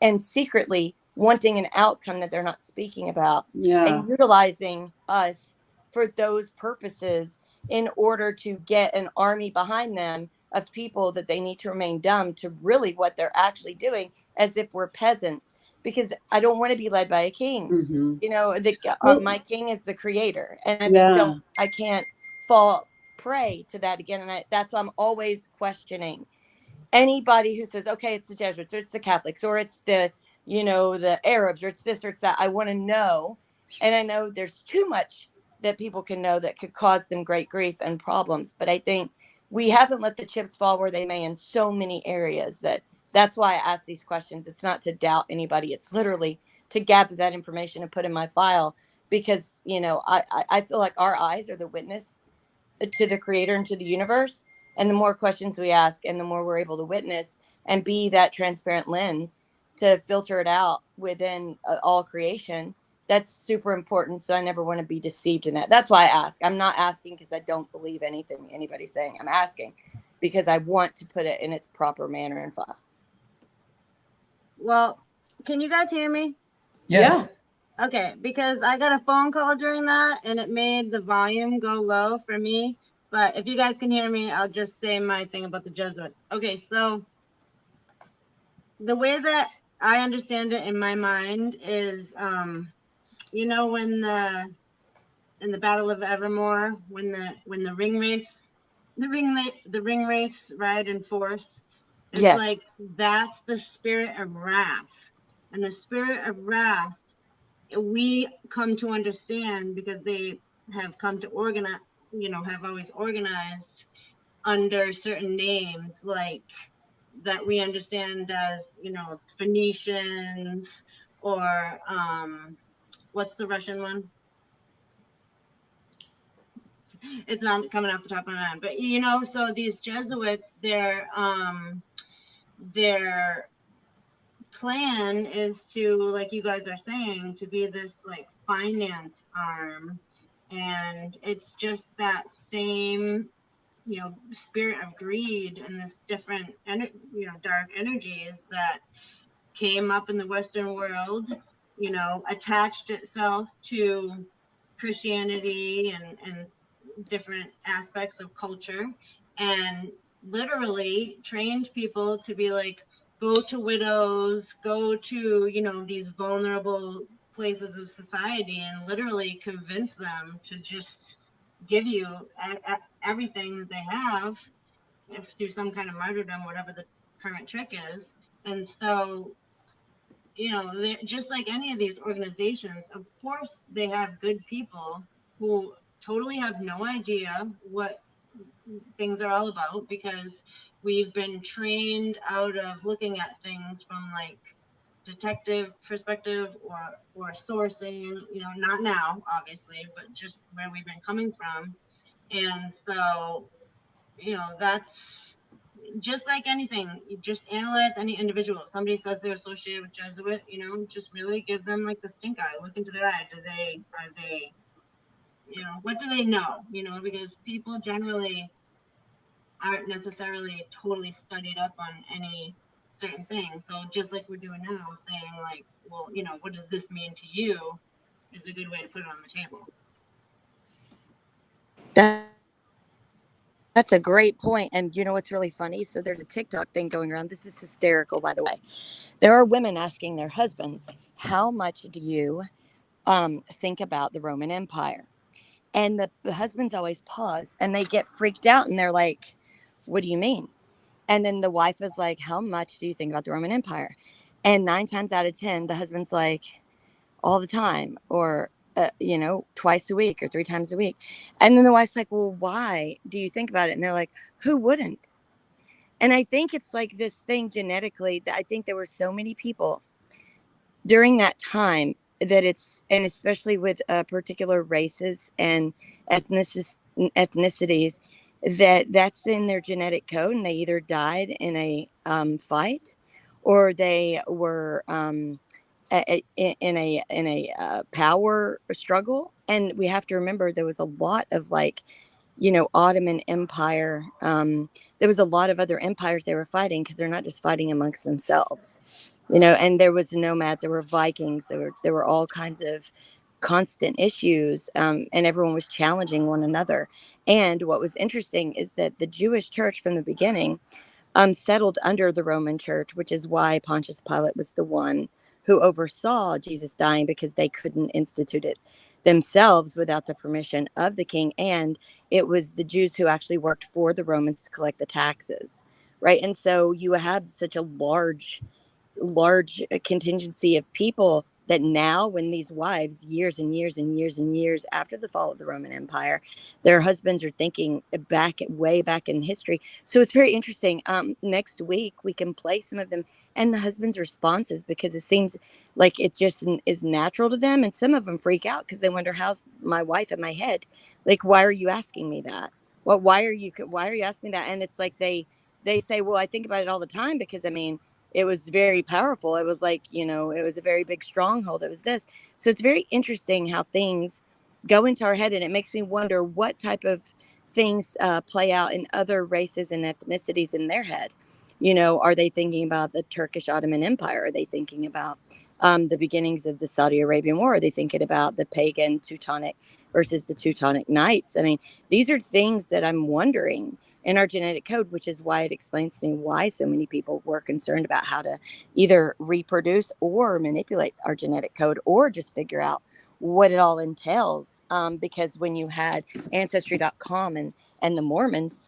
and secretly wanting an outcome that they're not speaking about, Yeah. and utilizing us for those purposes in order to get an army behind them of people that they need to remain dumb to really what they're actually doing, as if we're peasants. Because I don't want to be led by a king. Mhm. Well, My king is the creator, and yeah. I can't fall prey to that again. And that's why I'm always questioning anybody who says, okay, it's the Jesuits, or it's the Catholics, or it's the Arabs, or it's this, or it's that. I want to know. And I know there's too much that people can know that could cause them great grief and problems. But I think we haven't let the chips fall where they may in so many areas, that's why I ask these questions. It's not to doubt anybody. It's literally to gather that information and put in my file, because, I feel like our eyes are the witness to the creator and to the universe. And the more questions we ask, and the more we're able to witness and be that transparent lens to filter it out within all creation, that's super important. So I never want to be deceived in that. That's why I ask. I'm not asking because I don't believe anything anybody's saying. I'm asking because I want to put it in its proper manner and file. Well, can you guys hear me? Yes. Okay, because I got a phone call during that and it made the volume go low for me. But if you guys can hear me, I'll just say my thing about the Jesuits. Okay, so the way that I understand it in my mind is, when in the Battle of Evermore, when the ring wraiths ride in force, it's Yes. like that's the spirit of wrath, and the spirit of wrath we come to understand because they have come to organize, have always organized under certain names, like that we understand as, Phoenicians, or what's the Russian one? It's not coming off the top of my head, but so these Jesuits, their plan is to, like you guys are saying, to be this like finance arm, and it's just that same spirit of greed and this different dark energies that came up in the Western world, attached itself to Christianity and different aspects of culture, and literally trained people to be like, go to widows, go to these vulnerable places of society, and literally convince them to just give you everything that they have, if through some kind of martyrdom, whatever the current trick is. And so they're just like any of these organizations. Of course they have good people who totally have no idea what things are all about, because we've been trained out of looking at things from like detective perspective or sourcing, not now obviously, but just where we've been coming from. And so, that's just like anything. You just analyze any individual. If somebody says they're associated with Jesuit, just really give them like the stink eye. Look into their eye. Are they, what do they know? Because people generally aren't necessarily totally studied up on any certain thing. So just like we're doing now, saying like, well, what does this mean to you, is a good way to put it on the table. That's a great point. And you know what's really funny? So there's a TikTok thing going around. This is hysterical, by the way. There are women asking their husbands, how much do you think about the Roman Empire? And the husbands always pause and they get freaked out and they're like, what do you mean? And then the wife is like, how much do you think about the Roman Empire? And 9 times out of 10, the husband's like, all the time, or twice a week or 3 times a week. And then the wife's like, well, why do you think about it? And they're like, who wouldn't? And I think it's like this thing genetically that I think there were so many people during that time that and especially with particular races and ethnicities, that's in their genetic code, and they either died in a fight, or they were in a power struggle. And we have to remember there was a lot of Ottoman Empire. There was a lot of other empires they were fighting, because they're not just fighting amongst themselves, and there was nomads, there were Vikings, there were all kinds of constant issues, and everyone was challenging one another. And what was interesting is that the Jewish church from the beginning settled under the Roman church, which is why Pontius Pilate was the one who oversaw Jesus dying, because they couldn't institute it themselves without the permission of the king. And it was the Jews who actually worked for the Romans to collect the taxes, right? And so you had such a large contingency of people that now, when these wives, years and years and years and years after the fall of the Roman Empire, their husbands are thinking way back in history. So it's very interesting. Next week we can play some of them and the husband's responses, because it seems like it just is natural to them. And some of them freak out because they wonder, how's my wife in my head? Like, why are you asking me that? Well, why are you asking me that? And it's like they say, well, I think about it all the time, because it was very powerful. It was like, it was a very big stronghold. It was this. So it's very interesting how things go into our head. And it makes me wonder what type of things play out in other races and ethnicities in their head. Are they thinking about the Turkish Ottoman Empire? Are they thinking about the beginnings of the Saudi Arabian War? Are they thinking about the pagan Teutonic versus the Teutonic Knights? I mean, these are things that I'm wondering in our genetic code, which is why it explains to me why so many people were concerned about how to either reproduce or manipulate our genetic code, or just figure out what it all entails. Because when you had Ancestry.com and the Mormons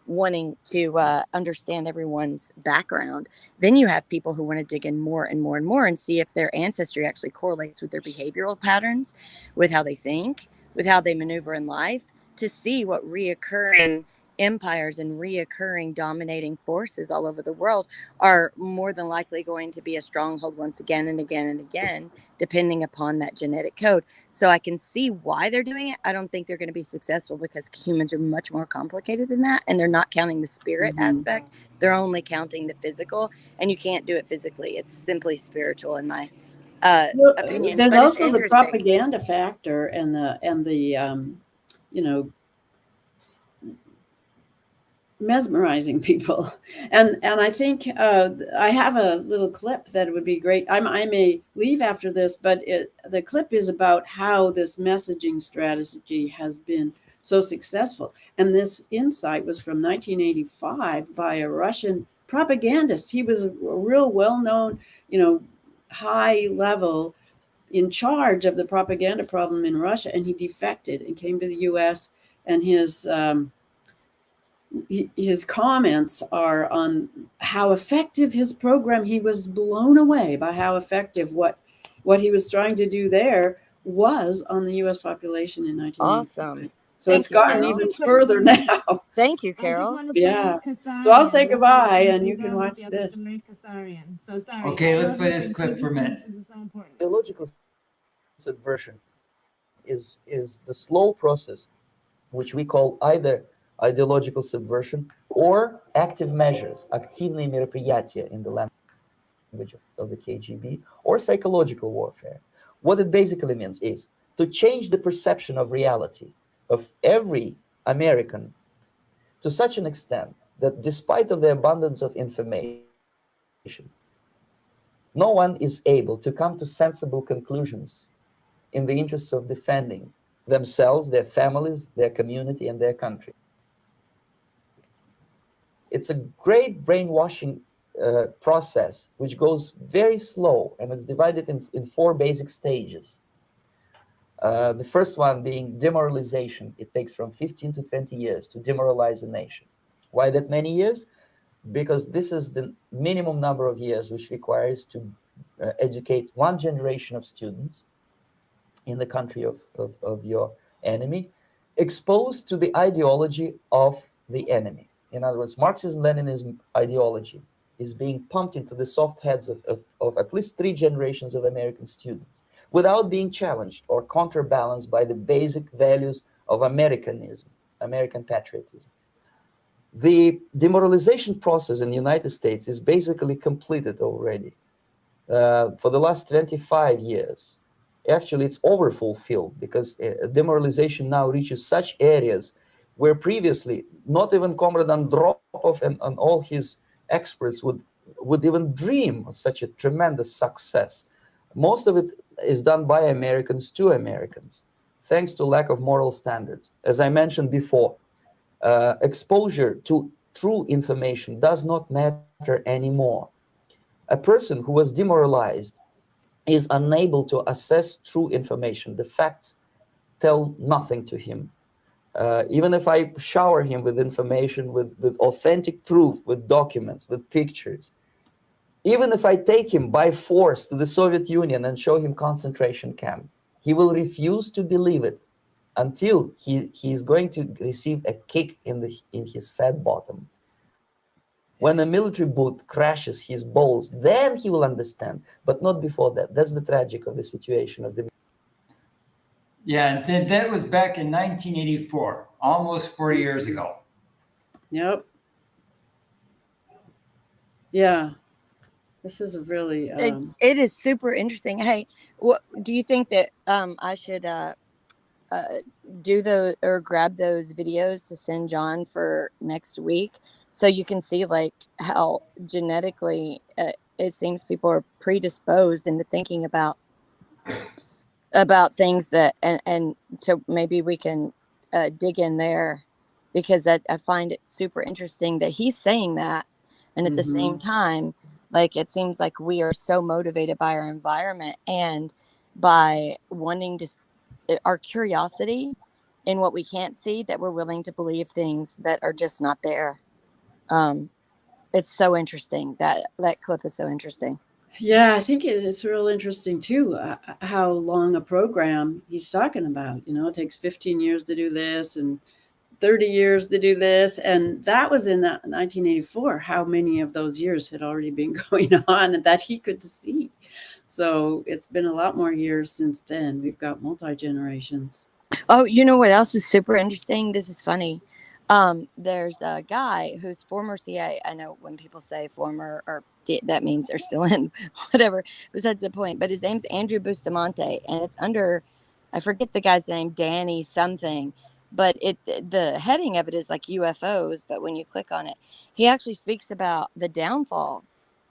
wanting to understand everyone's background, then you have people who want to dig in more and more and more and see if their ancestry actually correlates with their behavioral patterns, with how they think, with how they maneuver in life, to see what reoccurring empires and reoccurring dominating forces all over the world are more than likely going to be a stronghold once again and again and again, depending upon that genetic code. So I can see why they're doing it. I don't think they're going to be successful, because humans are much more complicated than that, and they're not counting the spirit aspect. They're only counting the physical, and you can't do it physically. It's simply spiritual, in my opinion. There's but also the propaganda factor and the mesmerizing people, and I think I have a little clip that would be great. I may leave after this, but the clip is about how this messaging strategy has been so successful. And this insight was from 1985 by a Russian propagandist. He was a real well-known, high level, in charge of the propaganda problem in Russia, and he defected and came to the U.S. and his comments are on how effective his program. He was blown away by how effective what he was trying to do there was on the U.S. population in 1980. Awesome. So Thank it's you, gotten Carol. even further now. Thank you, Carol. Yeah. So I'll say goodbye and you can watch this. Okay, let's play this clip for a minute. Ideological subversion is the slow process, which we call either ideological subversion or active measures, активные мероприятия in the language of the KGB, or psychological warfare. What it basically means is to change the perception of reality of every American to such an extent that despite of the abundance of information, no one is able to come to sensible conclusions in the interests of defending themselves, their families, their community, and their country. It's a great brainwashing process which goes very slow, and it's divided in 4 basic stages. The first one being demoralization. It takes from 15 to 20 years to demoralize a nation. Why that many years? Because this is the minimum number of years which requires to educate one generation of students in the country of your enemy, exposed to the ideology of the enemy. In other words, Marxism-Leninism ideology is being pumped into the soft heads of at least 3 generations of American students without being challenged or counterbalanced by the basic values of Americanism, American patriotism. The demoralization process in the United States is basically completed already. For the last 25 years, actually it's overfulfilled, because demoralization now reaches such areas where previously not even Comrade Andropov and all his experts would even dream of such a tremendous success. Most of it is done by Americans to Americans, thanks to lack of moral standards. As I mentioned before, exposure to true information does not matter anymore. A person who was demoralized is unable to assess true information. The facts tell nothing to him. Even if I shower him with information, with authentic proof, with documents, with pictures, even if I take him by force to the Soviet Union and show him concentration camp, he will refuse to believe it until he is going to receive a kick in his fat bottom. When a military boot crashes his balls, then he will understand, but not before that. That's the tragic of the situation of the. Yeah, and that was back in 1984, almost 40 years ago. Yep. Yeah. This is a really it is super interesting. Hey, what do you think that I should do those or grab those videos to send John for next week, so you can see like how genetically it seems people are predisposed into thinking about things that and so maybe we can dig in there, because I find it super interesting that he's saying that, and at the same time, like, it seems like we are so motivated by our environment and by wanting to our curiosity in what we can't see, that we're willing to believe things that are just not there. It's so interesting. That clip is so interesting. Yeah, I think it's real interesting too, how long a program he's talking about. It takes 15 years to do this and 30 years to do this. And that was in 1984. How many of those years had already been going on and that he could see? So it's been a lot more years since then. We've got multi-generations. Oh, you know what else is super interesting? This is funny. There's a guy who's former CIA. I know when people say former, or that means they're still in, whatever, besides the point. But his name's Andrew Bustamante, and it's under, I forget the guy's name, Danny something. But the heading of it is like UFOs. But when you click on it, he actually speaks about the downfall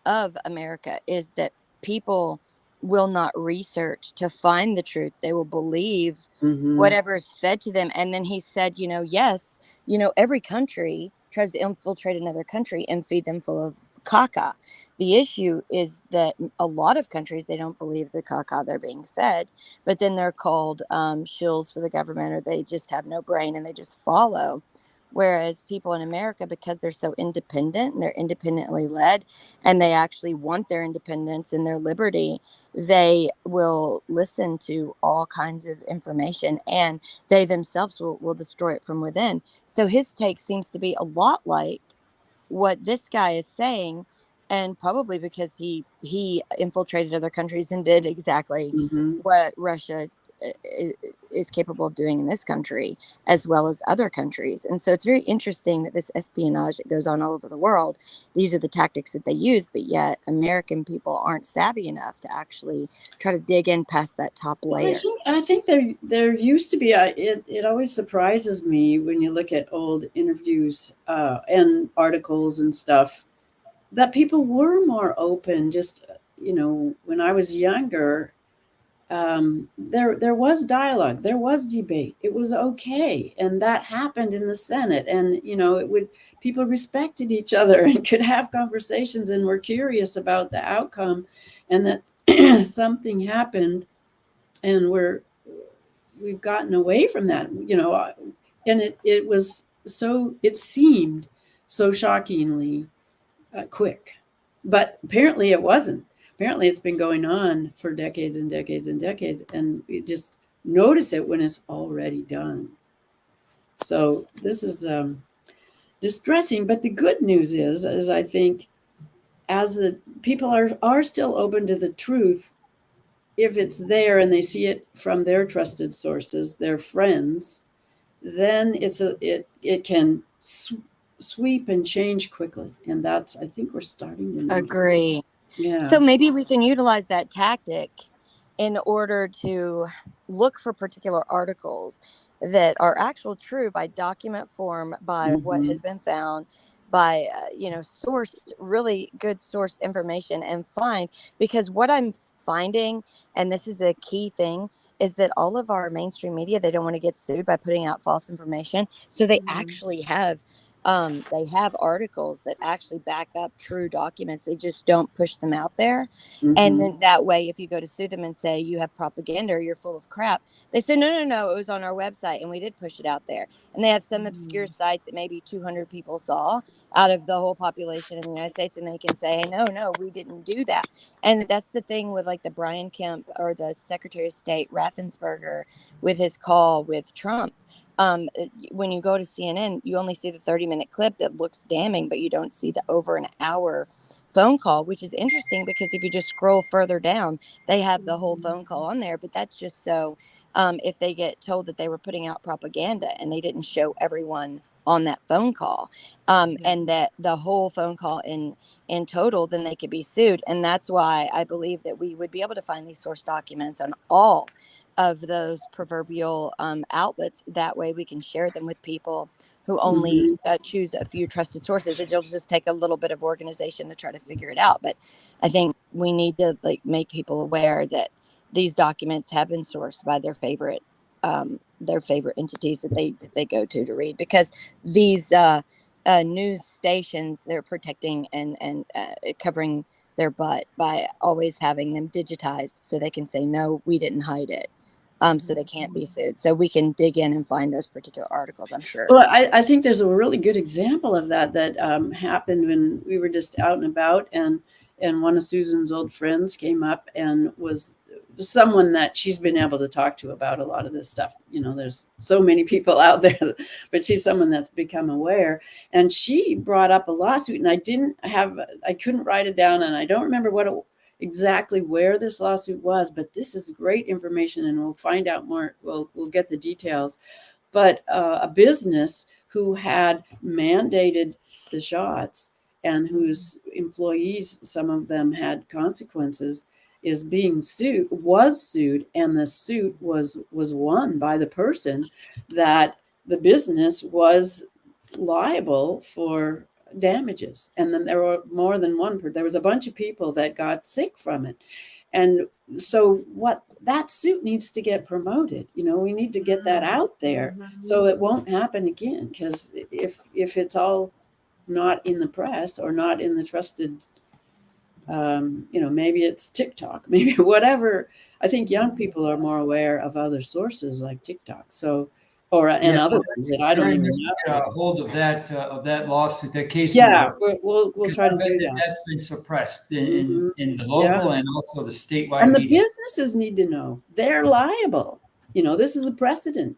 of America is that people will not research to find the truth. They will believe whatever is fed to them. And then he said, yes, every country tries to infiltrate another country and feed them full of caca. The issue is that a lot of countries, they don't believe the caca they're being fed, but then they're called shills for the government, or they just have no brain and they just follow. Whereas people in America, because they're so independent and they're independently led and they actually want their independence and their liberty, they will listen to all kinds of information, and they themselves will destroy it from within. So his take seems to be a lot like what this guy is saying, and probably because he infiltrated other countries and did exactly Hmm. what Russia is capable of doing in this country as well as other countries. And so it's very interesting that this espionage that goes on all over the world, these are the tactics that they use, but yet American people aren't savvy enough to actually try to dig in past that top layer. I think there used to be it always surprises me when you look at old interviews and articles and stuff that people were more open. Just when I was younger, there was dialogue, there was debate, it was okay, and that happened in the Senate, and it would people respected each other and could have conversations and were curious about the outcome, and that something happened, and we've gotten away from that, and it seemed so shockingly quick, but apparently it wasn't. Apparently it's been going on for decades and decades and decades, and you just notice it when it's already done. So this is distressing, but the good news is I think as the people are still open to the truth, if it's there and they see it from their trusted sources, their friends, then it can sweep and change quickly, and that's, I think we're starting to notice. Agree. Yeah. So maybe we can utilize that tactic in order to look for particular articles that are actual true by document form, by what has been found, by sourced, really good sourced information, and find, because what I'm finding, and this is a key thing, is that all of our mainstream media, they don't want to get sued by putting out false information, so they actually have articles that actually back up true documents. They just don't push them out there. And then that way, if you go to sue them and say you have propaganda or you're full of crap, they say, no, it was on our website and we did push it out there. And they have some obscure site that maybe 200 people saw out of the whole population of the United States. And they can say, hey, no, we didn't do that. And that's the thing with like the Brian Kemp or the Secretary of State Raffensperger with his call with Trump. When you go to CNN, you only see the 30-minute clip that looks damning, but you don't see the over an hour phone call, which is interesting because if you just scroll further down, they have the whole phone call on there. But that's just so if they get told that they were putting out propaganda and they didn't show everyone on that phone call, and that the whole phone call in total, then they could be sued. And that's why I believe that we would be able to find these source documents on all of those proverbial outlets. That way we can share them with people who only choose a few trusted sources. It'll just take a little bit of organization to try to figure it out. But I think we need to make people aware that these documents have been sourced by their favorite entities that they go to read, because these news stations, they're protecting and covering their butt by always having them digitized so they can say, no, we didn't hide it. So they can't be sued. So we can dig in and find those particular articles, I'm sure. Well, I think there's a really good example of that happened when we were just out and about, and one of Susan's old friends came up and was someone that she's been able to talk to about a lot of this stuff. There's so many people out there, but she's someone that's become aware, and she brought up a lawsuit, and I couldn't write it down, and I don't remember exactly where this lawsuit was, but this is great information, and we'll find out more. We'll get the details. But a business who had mandated the shots and whose employees, some of them had consequences, was sued, and the suit was won by the person that the business was liable for damages. And then there were more than one. There was a bunch of people that got sick from it. And so that suit needs to get promoted. We need to get that out there so it won't happen again. Because if it's all not in the press or not in the trusted, maybe it's TikTok, maybe whatever. I think young people are more aware of other sources like TikTok. So or and Yeah. other ones that I don't Very even much know. get a hold of that lawsuit, that case Yeah, number. we'll Because try I to bet do that that. that's been suppressed Mhm. in the Yeah. local and also the statewide And the media. businesses need to know they're liable. This is a precedent.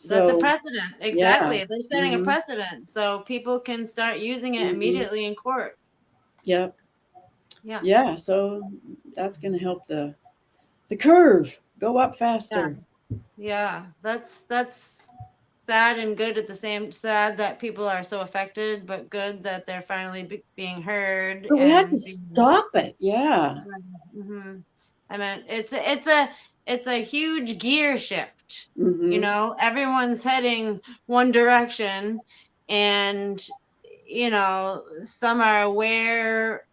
That's a So precedent. yeah. Exactly. They're setting a Mhm. precedent. So people can start using it Mhm. immediately in court. Yep. Yeah. Yeah. So that's going to help the curve go up faster. Yeah. That's sad and good at the same. Sad that people are so affected, but good that they're finally being heard. But we have to And stop it. Yeah. Mhm. I mean, it's a huge gear shift. Mhm. Everyone's heading one direction, and some are aware.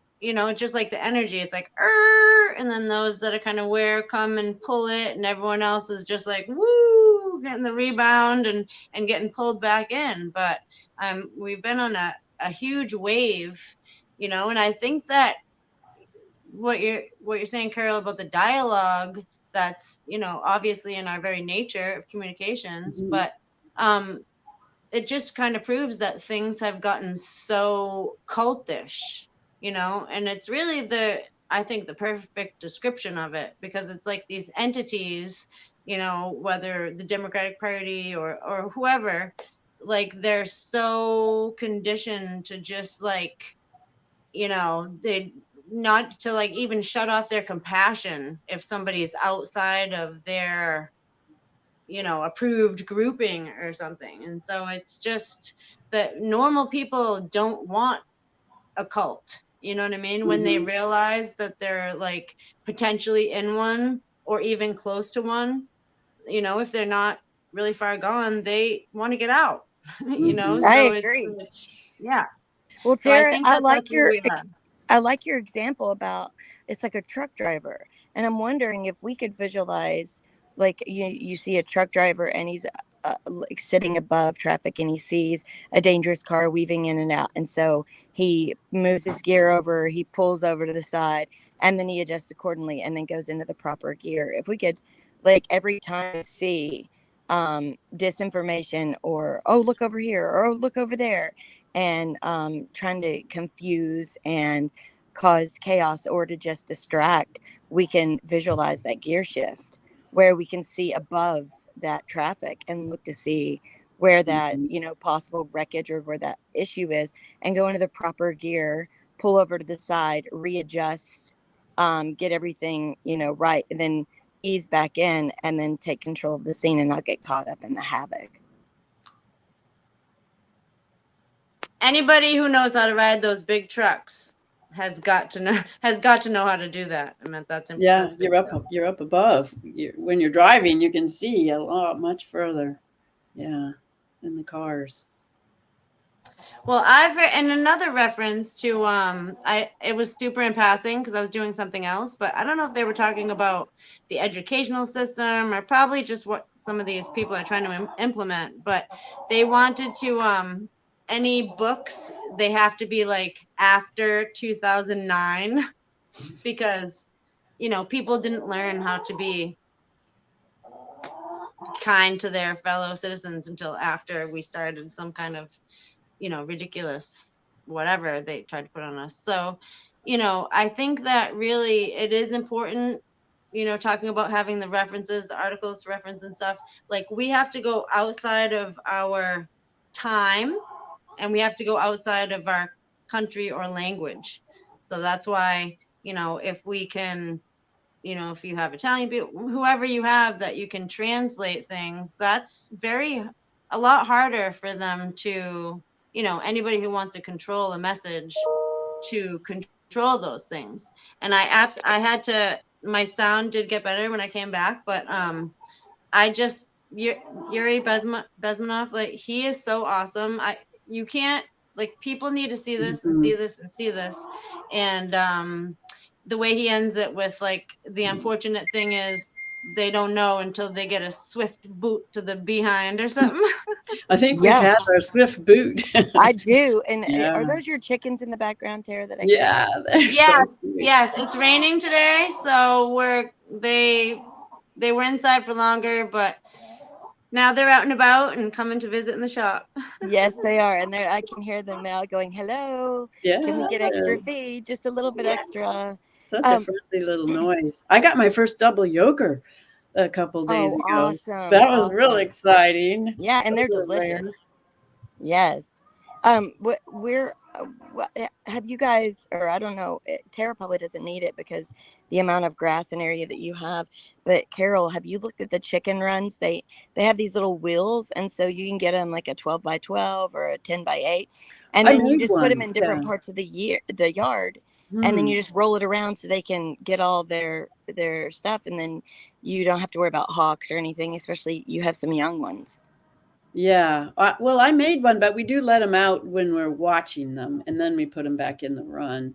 Just like the energy, it's like, and then those that are kind of aware come and pull it, and everyone else is just like, woo, getting the rebound and getting pulled back in. But we've been on a huge wave, and I think that what you're saying, Carol, about the dialogue, that's obviously in our very nature of communications, Mhm. but it just kind of proves that things have gotten so cultish, and it's really I think the perfect description of it, because it's like these entities, whether the Democratic Party or whoever, like they're so conditioned to just like, they not to like even shut off their compassion if somebody's outside of their approved grouping or something. And so it's just that normal people don't want a cult, you know what I mean, when they Mhm. realize that they're like potentially in one or even close to one. If they're not really far gone, they want to get out. Mhm. I So agree. yeah. Well, So I Tara, think that that's where we are. I like your example about it's like a truck driver, and I'm wondering if we could visualize, like you see a truck driver and he's like sitting above traffic and he sees a dangerous car weaving in and out, and so he moves his gear over, he pulls over to the side, and then he adjusts accordingly, and then goes into the proper gear. If we could, like every time see disinformation or oh look over here or oh look over there, and trying to confuse and cause chaos or to just distract, we can visualize that gear shift where we can see above that traffic and look to see where that possible wreckage or where that issue is, and go into the proper gear, pull over to the side, readjust, get everything right, and then ease back in and then take control of the scene and not get caught up in the havoc. Anybody who knows how to ride those big trucks has got to know how to do that. I mean, that's Yeah, big stuff. you're up above. When you're driving, you can see a lot much further. Yeah, in the cars. Well, I've heard, and another reference to it was super in passing because I was doing something else, but I don't know if they were talking about the educational system or probably just what some of these people are trying to implement. But they wanted to any books, they have to be like after 2009 because people didn't learn how to be kind to their fellow citizens until after we started some kind of ridiculous whatever they tried to put on us. So I think that really it is important, talking about having the references, the articles to reference and stuff. Like we have to go outside of our time, and we have to go outside of our country or language. So that's why if we can, if you have Italian people, whoever you have that you can translate things, that's a lot harder for them to, anybody who wants to control a message to control those things. And I had to, my sound did get better when I came back, but Yuri Bezmenov, like he is so awesome. You can't, like, people need to see this and Mhm. see this and see this. And the way he ends it with like the unfortunate thing is they don't know until they get a swift boot to the behind or something. I think we've Yeah, had our swift boot. I do. And Yeah. are those your chickens in the background, Tara, that I Yeah, they're Yes, so cute. yes, it's raining today, so they were inside for longer, but Now they're out and about and coming to visit in the shop. Yes, they are. And I can hear them now going, hello, Yeah. can we get extra feed? Just a little bit extra. Such a friendly little noise. I got my first double yolker a couple days ago. Awesome. That was really exciting. Yeah, and they're Those are delicious. rare. Yes. What have you guys, or I don't know, Tara probably doesn't need it because the amount of grass and area that you have. But Carol, have you looked at the chicken runs? They have these little wheels, and so you can get them like a 12 by 12 or a 10 by 8, and then you just put them in different parts of the yard, and then you just roll it around so they can get all their stuff, and then you don't have to worry about hawks or anything. Especially you have some young ones. Yeah. Well, I made one, but we do let them out when we're watching them, and then we put them back in the run.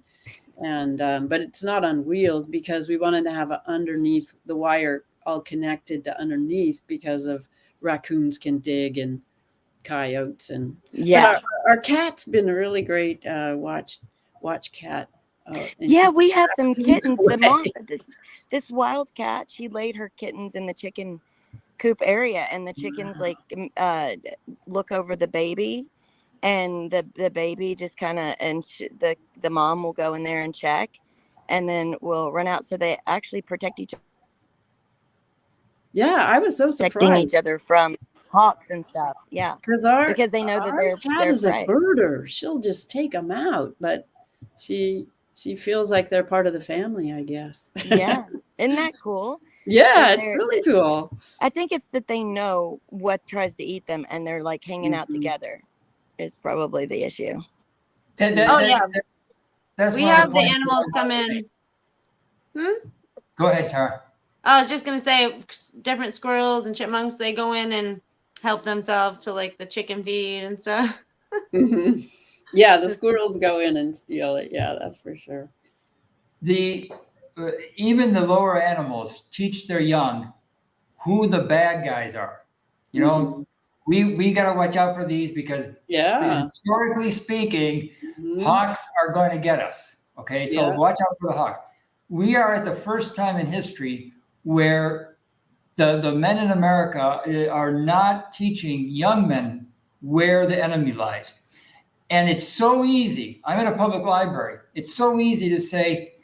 And but it's not on wheels because we wanted to have underneath the wire all connected to underneath because of raccoons can dig and coyotes and our cat's been a really great watch cat. Yeah, we have some kittens. The mom, this wild cat, she laid her kittens in the chicken coop area, and the chickens like look over the baby, and the baby just kind of, and the mom will go in there and check, and then we'll run out. So they actually protect each other. Yeah, I was so surprised. Protecting each other from hawks and stuff. Yeah, because they know that our cat is a birder. She'll just take them out, but she feels like they're part of the family, I guess. Yeah, isn't that cool? Yeah, it's really cool. I think it's that they know what tries to eat them, and they're like hanging out together is probably the issue. We have the animals come in. Go ahead, Tara. I was just going to say different squirrels and chipmunks, they go in and help themselves to like the chicken feed and stuff. Yeah, the squirrels go in and steal it. Yeah, that's for sure. Even the lower animals teach their young who the bad guys are. You know, we got to watch out for these because historically speaking, hawks are going to get us. Okay, so watch out for the hawks. We are at the first time in history where the men in America are not teaching young men where the enemy lies. And it's so easy. I'm in a public library. It's so easy to say,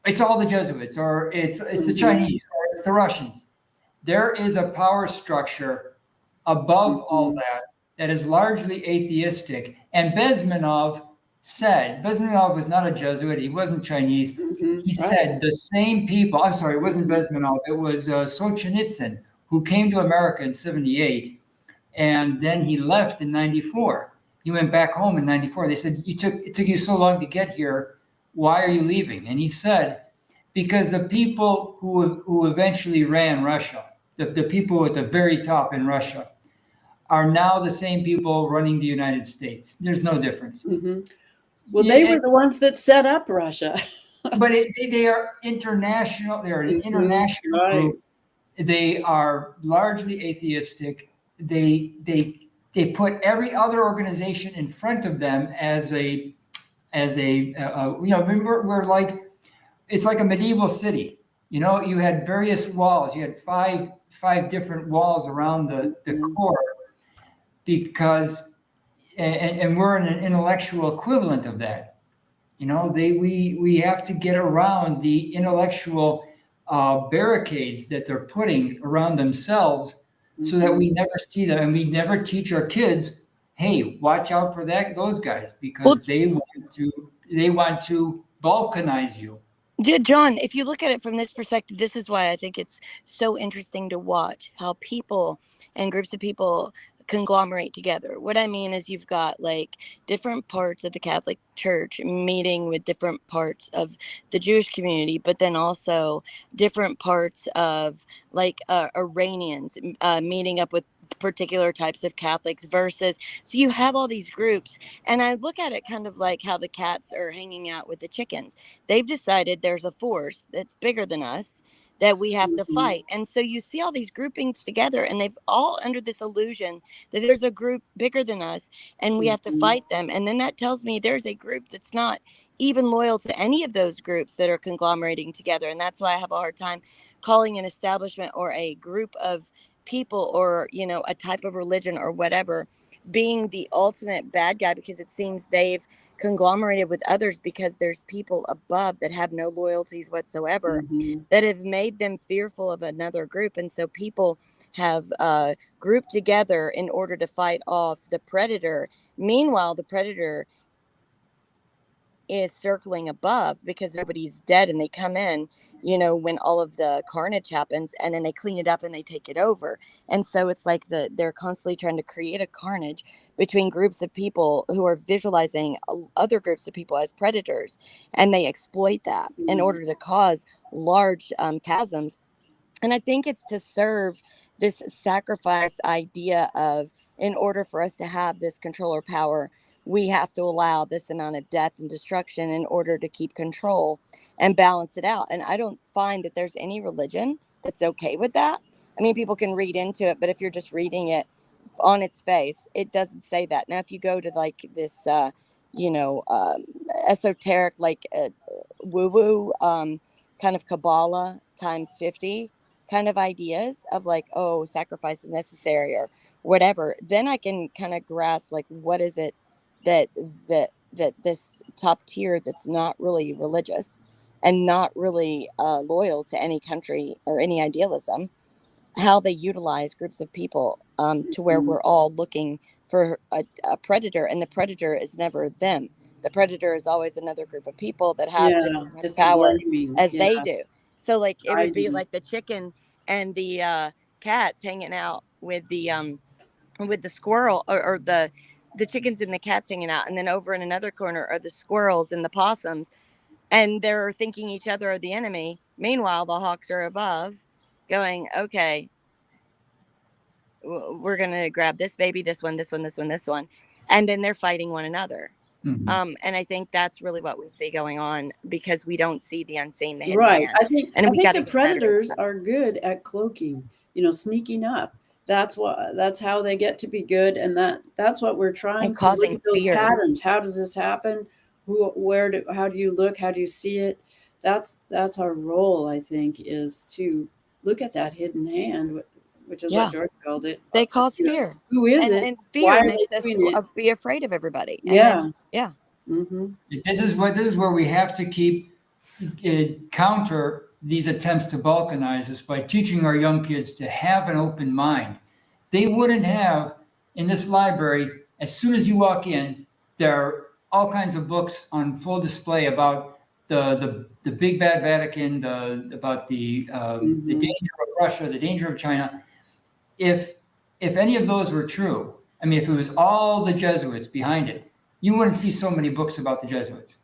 it's all the Jesuits, or it's the Chinese, or it's the Russians. There is a power structure above all that is largely atheistic. And Bezmenov was not a Jesuit. He wasn't Chinese. He said the same people, I'm sorry, it wasn't Bezmenov. It was Solzhenitsyn, who came to America in 78. And then he left in 94. He went back home in 94. They said, it took you so long to get here. Why are you leaving? And he said, because the people who eventually ran Russia, the people at the very top in Russia, are now the same people running the United States. There's no difference. Well, they were the ones that set up Russia. But they are international. They're an international group. They are largely atheistic. They put every other organization in front of them as a we're like, it's like a medieval city. You know, you had various walls. You had five different walls around the core, because and we're an intellectual equivalent of that. You know, we have to get around the intellectual barricades that they're putting around themselves, so that we never see them, and we never teach our kids, hey, watch out for those guys, because they want to balkanize you. John, if you look at it from this perspective, this is why I think it's so interesting to watch how people and groups of people conglomerate together. What I mean is you've got like different parts of the Catholic Church meeting with different parts of the Jewish community, but then also different parts of like Iranians meeting up with particular types of Catholics versus, so you have all these groups, and I look at it kind of like how the cats are hanging out with the chickens. They've decided there's a force that's bigger than us that we have to fight. And so you see all these groupings together, and they've all under this illusion that there's a group bigger than us and we have to fight them. And then that tells me there's a group that's not even loyal to any of those groups that are conglomerating together. And that's why I have a hard time calling an establishment or a group of people or, a type of religion or whatever being the ultimate bad guy, because it seems they've conglomerated with others because there's people above that have no loyalties whatsoever that have made them fearful of another group. And so people have grouped together in order to fight off the predator. Meanwhile, the predator is circling above because nobody's dead, and they come in, when all of the carnage happens, and then they clean it up and they take it over. And so it's like they're constantly trying to create a carnage between groups of people who are visualizing other groups of people as predators, and they exploit that in order to cause large chasms. And I think it's to serve this sacrifice idea of, in order for us to have this control or power, we have to allow this amount of death and destruction in order to keep control and balance it out. And I don't find that there's any religion that's okay with that. I mean, people can read into it, but if you're just reading it on its face, it doesn't say that. Now, if you go to like this, esoteric, like woo-woo kind of Kabbalah times 50 kind of ideas of like, oh, sacrifice is necessary or whatever, then I can kind of grasp like, what is it that this top tier that's not really religious and not really loyal to any country or any idealism, how they utilize groups of people to where we're all looking for a predator, and the predator is never them. The predator is always another group of people that have just as much power as they do. So like it would be like the chicken and the cats hanging out with the squirrel, or the chickens and the cats hanging out, and then over in another corner are the squirrels and the possums, and they're thinking each other are the enemy. Meanwhile, the hawks are above going, okay, we're going to grab this baby, this one, this one, this one, this one. And then they're fighting one another. And I think that's really what we see going on, because we don't see the unseen, the hidden hand. I think the predators are good at cloaking, sneaking up. That's how they get to be good, and that's what we're trying to look at those patterns. How does this happen? How do you look? How do you see it? That's our role, I think, is to look at that hidden hand, which is what George called it. They cause fear. Who is it? And fear makes us be afraid of everybody. And This is where we have to keep counter these attempts to balkanize us by teaching our young kids to have an open mind. They wouldn't have, in this library, as soon as you walk in, there are all kinds of books on full display about the big bad Vatican, about the danger of Russia, the danger of China. If any of those were true, I mean, if it was all the Jesuits behind it, you wouldn't see so many books about the Jesuits.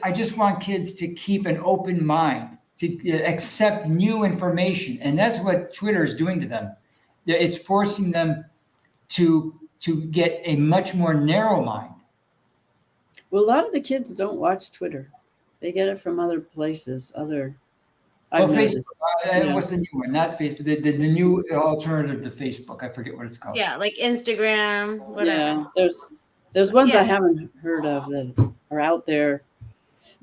I just want kids to keep an open mind, to accept new information, and that's what Twitter is doing to them. It's forcing them to get a much more narrow mind. Well, a lot of the kids don't watch Twitter; they get it from other places. Facebook. What's the new one? Not Facebook. The new alternative to Facebook. I forget what it's called. Yeah, like Instagram. Whatever. Yeah, there's ones I haven't heard of that are out there.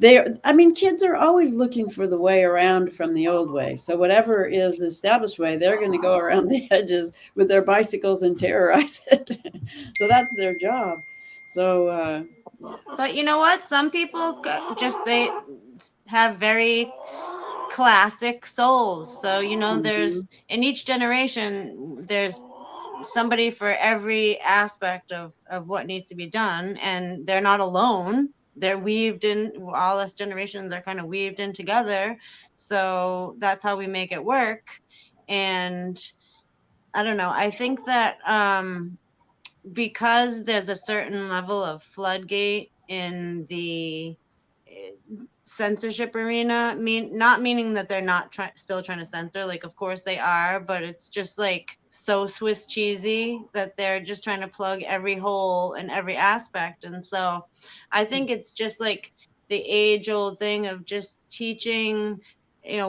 Kids are always looking for the way around from the old way. So whatever is the established way, they're going to go around the edges with their bicycles and terrorize it. So that's their job. So. But you know what? Some people they have very classic souls. So, there's in each generation, there's somebody for every aspect of what needs to be done, and they're not alone. They're weaved in. All us generations are kind of weaved in together. So that's how we make it work. And I don't know. I think that because there's a certain level of floodgate in the censorship arena, not meaning that they're not still trying to censor, like of course they are, but it's just like so Swiss cheesy that they're just trying to plug every hole in every aspect. And so I think it's just like the age old thing of just teaching,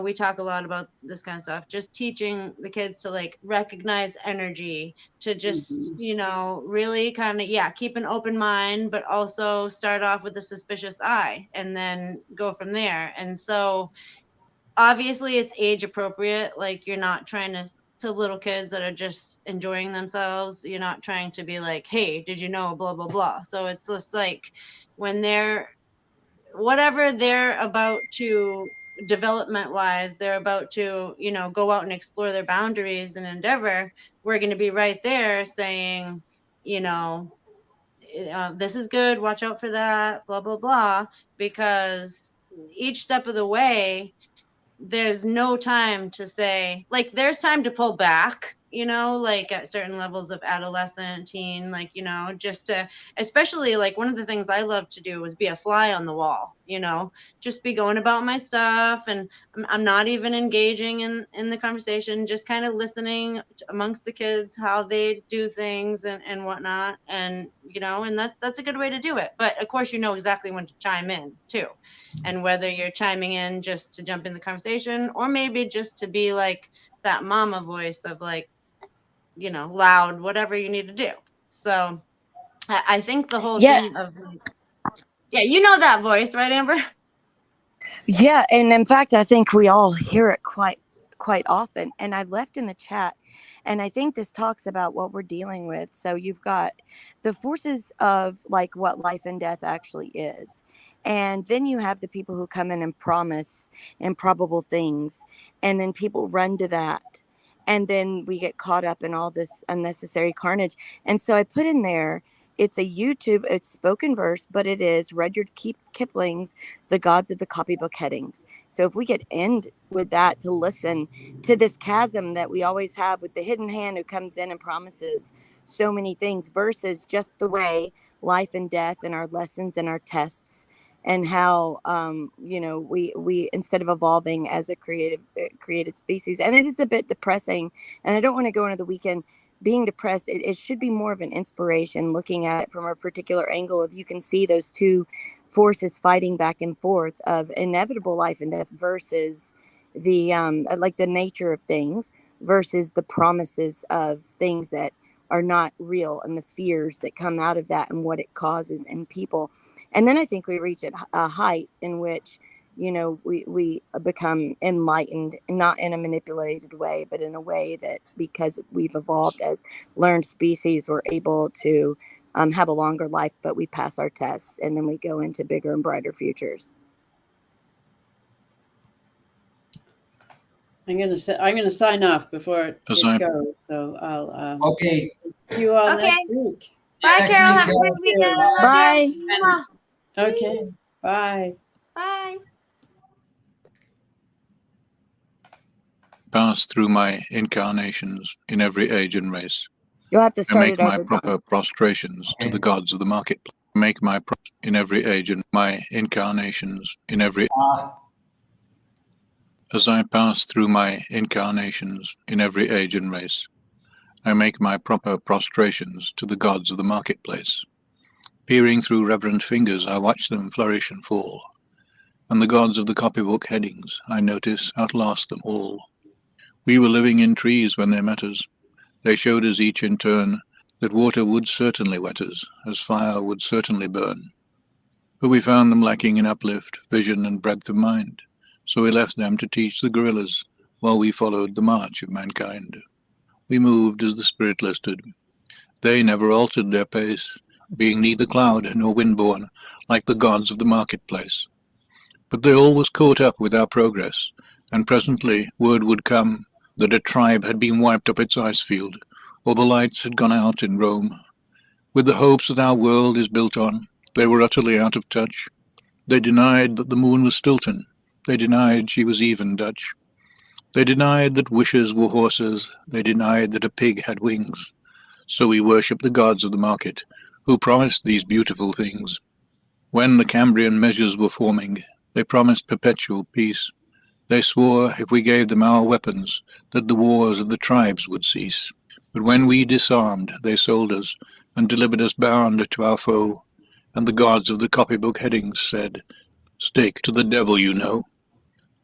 we talk a lot about this kind of stuff, just teaching the kids to like recognize energy, to just, really kind of, keep an open mind, but also start off with a suspicious eye and then go from there. And so obviously it's age appropriate. Like you're not trying to little kids that are just enjoying themselves. You're not trying to be like, hey, did you know, blah, blah, blah. So it's just like when they're, whatever they're about to, development wise, they're about to, you know, go out and explore their boundaries and endeavor, we're going to be right there saying, you know, this is good, watch out for that, blah, blah, blah, because each step of the way, there's no time to say, like, there's time to pull back, you know, like at certain levels of adolescent, teen, like, you know, just to, especially like one of the things I love to do is be a fly on the wall, you know, just be going about my stuff. And I'm not even engaging in the conversation, just kind of listening amongst the kids, how they do things and whatnot. And, you know, and that's a good way to do it. But of course, you know exactly when to chime in too. And whether you're chiming in just to jump in the conversation or maybe just to be like that mama voice of like, you know, loud, whatever you need to do. So I think the whole Yeah. thing of, yeah, you know that voice, right, Amber? Yeah, and in fact, I think we all hear it quite often. And I've left in the chat, and I think this talks about what we're dealing with. So you've got the forces of like what life and death actually is. And then you have the people who come in and promise improbable things, and then people run to that. And then we get caught up in all this unnecessary carnage. And so I put in there, it's a YouTube, it's spoken verse, but it is Rudyard Kipling's The Gods of the Copybook Headings. So if we could end with that to listen to this chasm that we always have with the hidden hand who comes in and promises so many things versus just the way life and death and our lessons and our tests and how, you know, we instead of evolving as a created species. And it is a bit depressing. And I don't want to go into the weekend being depressed. It should be more of an inspiration, looking at it from a particular angle. If you can see those two forces fighting back and forth of inevitable life and death versus the like the nature of things versus the promises of things that are not real and the fears that come out of that and what it causes in people. And then I think we reach a height in which, you know, we become enlightened, not in a manipulated way, but in a way that because we've evolved as learned species, we're able to have a longer life, but we pass our tests and then we go into bigger and brighter futures. I'm gonna sign off before it goes. So I'll Okay. see you all Okay. next week. Bye, next Carol. week, Have a Carol. good weekend. I love Bye. you. Okay. Bye. Bye. Pass through my incarnations in every age and race. You'll have to I start make it my over. proper prostrations to Okay. the gods of the marketplace. Make my in every age and my incarnations in every. As I pass through my incarnations in every age and race, I make my proper prostrations to the gods of the marketplace. Peering through reverent fingers, I watch them flourish and fall. And the gods of the copybook headings, I notice, outlast them all. We were living in trees when they met us. They showed us each in turn that water would certainly wet us, as fire would certainly burn. But we found them lacking in uplift, vision, and breadth of mind. So we left them to teach the gorillas, while we followed the march of mankind. We moved as the spirit listed. They never altered their pace, being neither cloud nor windborne, like the gods of the marketplace. But they always caught up with our progress, and presently word would come that a tribe had been wiped off its ice field, or the lights had gone out in Rome. With the hopes that our world is built on, they were utterly out of touch. They denied that the moon was Stilton. They denied she was even Dutch. They denied that wishes were horses. They denied that a pig had wings. So we worship the gods of the market, who promised these beautiful things. When the Cambrian measures were forming, they promised perpetual peace. They swore, if we gave them our weapons, that the wars of the tribes would cease. But when we disarmed, they sold us, and delivered us bound to our foe. And the gods of the copybook headings said, "Stake to the devil, you know."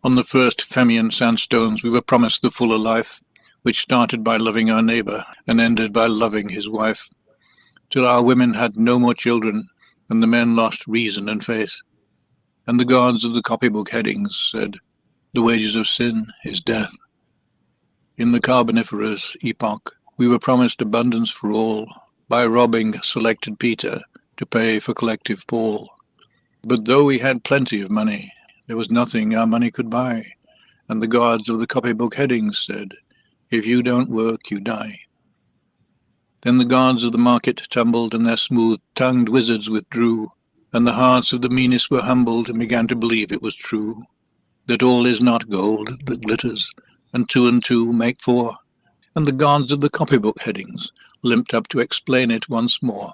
On the first Femian sandstones we were promised the fuller life, which started by loving our neighbour, and ended by loving his wife, till our women had no more children, and the men lost reason and faith. And the gods of the copybook headings said, The wages of sin is death. In the Carboniferous epoch, we were promised abundance for all by robbing selected Peter to pay for collective Paul. But though we had plenty of money, there was nothing our money could buy, and the gods of the copybook headings said, "If you don't work, you die." Then the gods of the market tumbled, and their smooth-tongued wizards withdrew, and the hearts of the meanest were humbled and began to believe it was true, that all is not gold that glitters, and two make four, and the gods of the copybook headings limped up to explain it once more.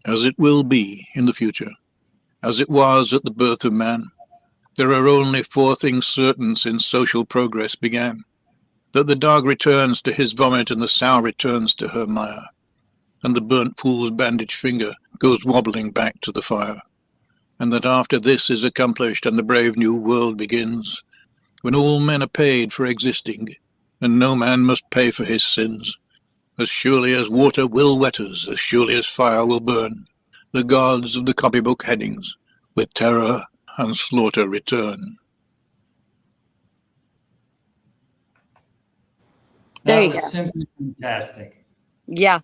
As it will be in the future, as it was at the birth of man, there are only 4 things certain since social progress began: that the dog returns to his vomit, and the sow returns to her mire, and the burnt fool's bandaged finger goes wobbling back to the fire, and that after this is accomplished and the brave new world begins, when all men are paid for existing, and no man must pay for his sins, as surely as water will wet us, as surely as fire will burn, the gods of the copybook headings with terror and slaughter return. There That you was go. simply fantastic. Yeah,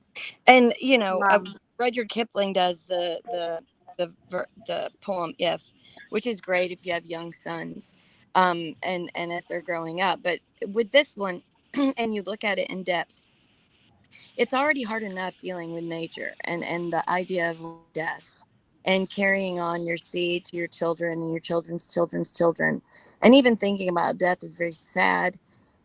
and Wow. Rudyard Kipling does the poem "If," which is great if you have young sons, and as they're growing up. But with this one, and you look at it in depth, it's already hard enough dealing with nature and the idea of death and carrying on your seed to your children and your children's children's children, and even thinking about death is very sad.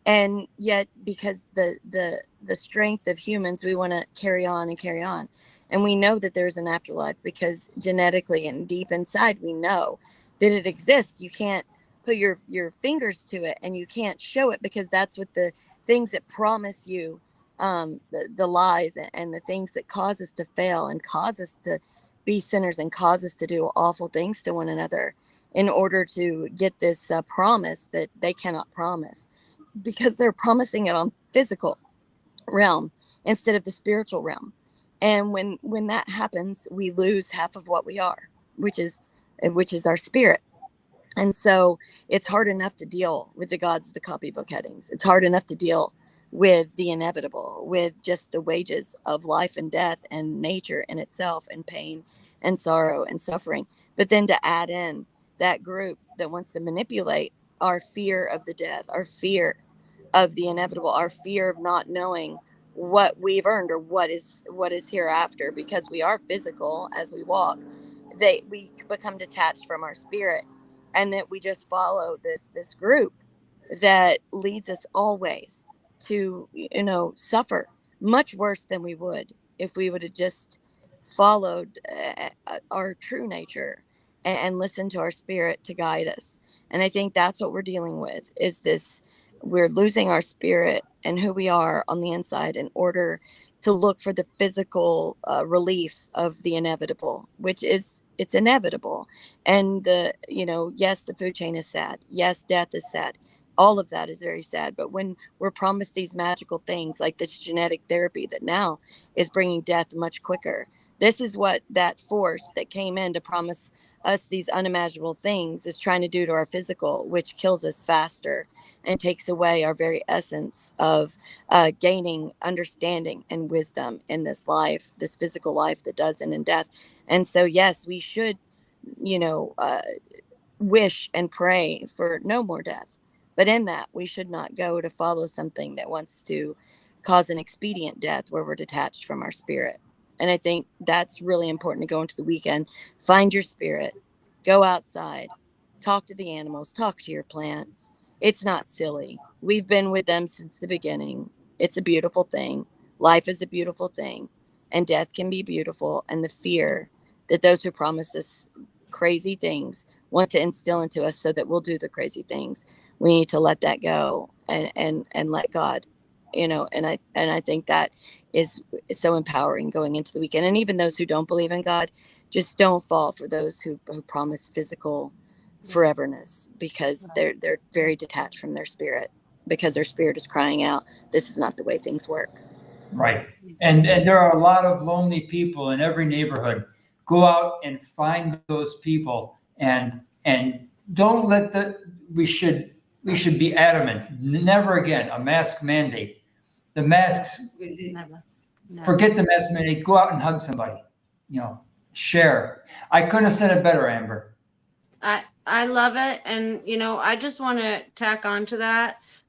And yet, because the strength of humans, we want to carry on and carry on, and we know that there's an afterlife because genetically and deep inside we know that it exists. You can't put your fingers to it, and you can't show it, because that's what the things that promise you, the lies and the things that cause us to fail and cause us to be sinners and cause us to do awful things to one another in order to get this promise that they cannot promise, because they're promising it on physical realm instead of the spiritual realm. And when that happens, we lose half of what we are, which is our spirit. And so it's hard enough to deal with the gods of the copybook headings. It's hard enough to deal with the inevitable, with just the wages of life and death and nature in itself, and pain and sorrow and suffering. But then to add in that group that wants to manipulate our fear of the death, our fear of the inevitable, our fear of not knowing what we've earned or what is hereafter, because we are physical as we walk, we become detached from our spirit, and that we just follow this group that leads us always to suffer much worse than we would if we would have just followed our true nature and listened to our spirit to guide us. And I think that's what we're dealing with, is this: we're losing our spirit and who we are on the inside in order to look for the physical relief of the inevitable, which is, it's inevitable. And yes, the food chain is sad. Yes, death is sad. All of that is very sad. But when we're promised these magical things like this genetic therapy that now is bringing death much quicker, this is what that force that came in to promise us these unimaginable things is trying to do to our physical, which kills us faster and takes away our very essence of gaining understanding and wisdom in this life, this physical life that does end in death. And so, yes, we should, wish and pray for no more death. But in that, we should not go to follow something that wants to cause an expedient death where we're detached from our spirit. And I think that's really important to go into the weekend. Find your spirit, go outside, talk to the animals, talk to your plants. It's not silly. We've been with them since the beginning. It's a beautiful thing. Life is a beautiful thing, and death can be beautiful. And the fear that those who promise us crazy things want to instill into us so that we'll do the crazy things, we need to let that go and let God, and I think that is so empowering going into the weekend. And even those who don't believe in God, just don't fall for those who promise physical foreverness, because they're very detached from their spirit, because their spirit is crying out, this is not the way things work. Right. And there are a lot of lonely people in every neighborhood. Go out and find those people, and don't let we should we should be adamant. Never again a mask mandate. The masks, Never. No. forget the mask mandate. Go out and hug somebody. Share. I couldn't have said it better, Amber. I love it. And, I just want to tack on to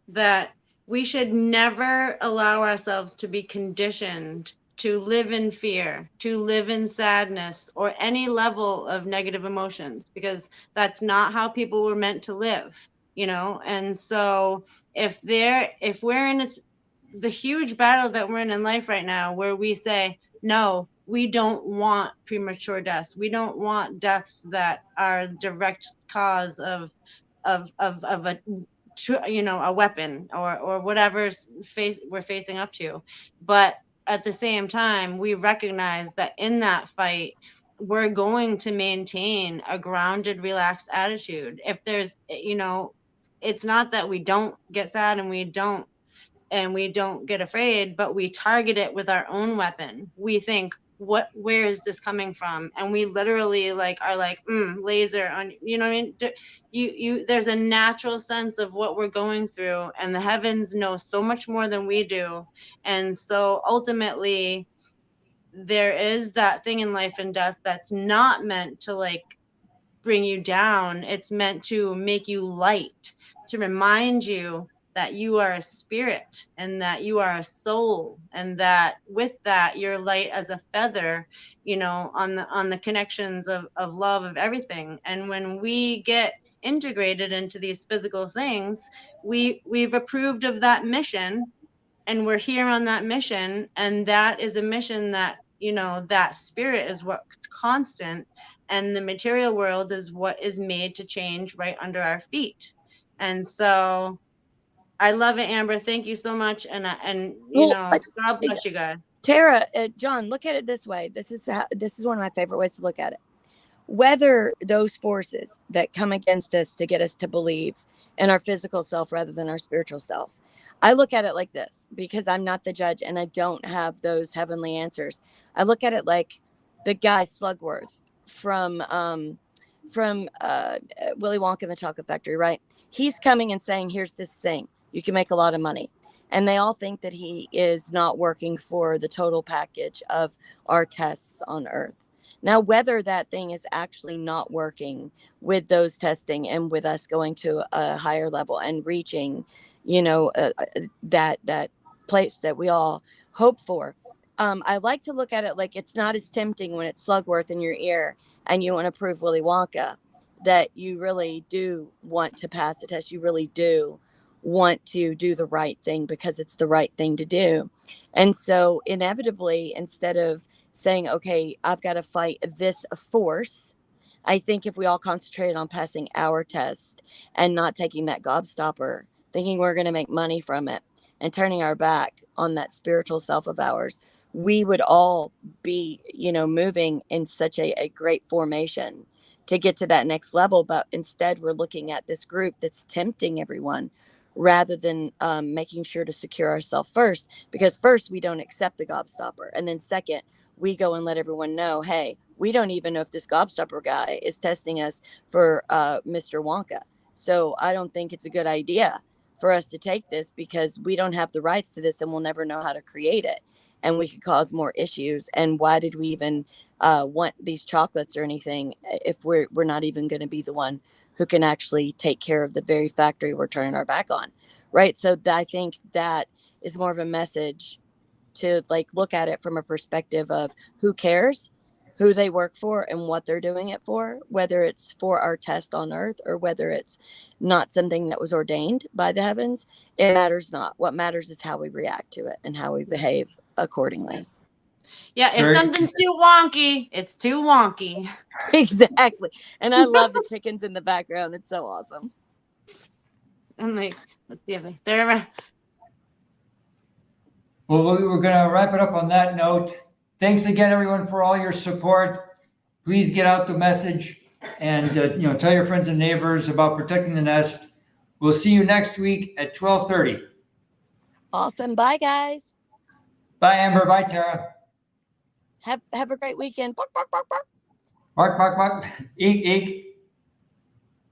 that we should never allow ourselves to be conditioned to live in fear, to live in sadness, or any level of negative emotions, because that's not how people were meant to live, And so if we're in the huge battle that we're in life right now, where we say, no, we don't want premature deaths. We don't want deaths that are direct cause of a weapon or whatever we're facing up to. But at the same time, we recognize that in that fight, we're going to maintain a grounded, relaxed attitude. If there's, it's not that we don't get sad and we don't get afraid, but we target it with our own weapon. We think, where is this coming from? And we literally are laser on, what I mean? There's a natural sense of what we're going through, and the heavens know so much more than we do. And so ultimately there is that thing in life and death that's not meant to bring you down. It's meant to make you light, to remind you that you are a spirit and that you are a soul, and that with that you're light as a feather, on the connections of love, of everything. And when we get integrated into these physical things, we've approved of that mission, and we're here on that mission. And that is a mission that, that spirit is what's constant, and the material world is what is made to change right under our feet. And so I love it, Amber. Thank you so much. And God bless you guys. Tara, John, look at it this way. This is one of my favorite ways to look at it. Whether those forces that come against us to get us to believe in our physical self rather than our spiritual self, I look at it like this, because I'm not the judge and I don't have those heavenly answers. I look at it like the guy Slugworth from Willy Wonka and the Chocolate Factory, right? He's coming and saying, here's this thing. You can make a lot of money. And they all think that he is not working for the total package of our tests on Earth. Now, whether that thing is actually not working with those testing and with us going to a higher level and reaching, that place that we all hope for. I like to look at it like it's not as tempting when it's Slugworth in your ear and you want to prove Willy Wonka that you really do want to pass the test. You really do want to do the right thing because it's the right thing to do. And so inevitably, instead of saying, okay, I've got to fight this force, I think if we all concentrated on passing our test and not taking that gobstopper, thinking we're going to make money from it and turning our back on that spiritual self of ours, we would all be, moving in such a great formation to get to that next level. But instead, we're looking at this group that's tempting everyone rather than making sure to secure ourselves first, because first, we don't accept the gobstopper. And then second, we go and let everyone know, hey, we don't even know if this gobstopper guy is testing us for Mr. Wonka. So I don't think it's a good idea for us to take this, because we don't have the rights to this and we'll never know how to create it. And we could cause more issues. And why did we even want these chocolates or anything if we're not even going to be the one who can actually take care of the very factory we're turning our back on, right? So I think that is more of a message to look at it from a perspective of who cares, who they work for, and what they're doing it for, whether it's for our test on Earth or whether it's not something that was ordained by the heavens. It matters not. What matters is how we react to it and how we behave accordingly. Yeah, if something's too wonky, it's too wonky. Exactly. And I love the chickens in the background. It's so awesome. I'm let's see if they're. Well, we're going to wrap it up on that note. Thanks again, everyone, for all your support. Please get out the message and tell your friends and neighbors about protecting the nest. We'll see you next week at 12:30. Awesome. Bye, guys. Bye, Amber. Bye, Tara. Have a great weekend. Bark, bark, bark, bark. Bark, bark, bark. Eek, eek.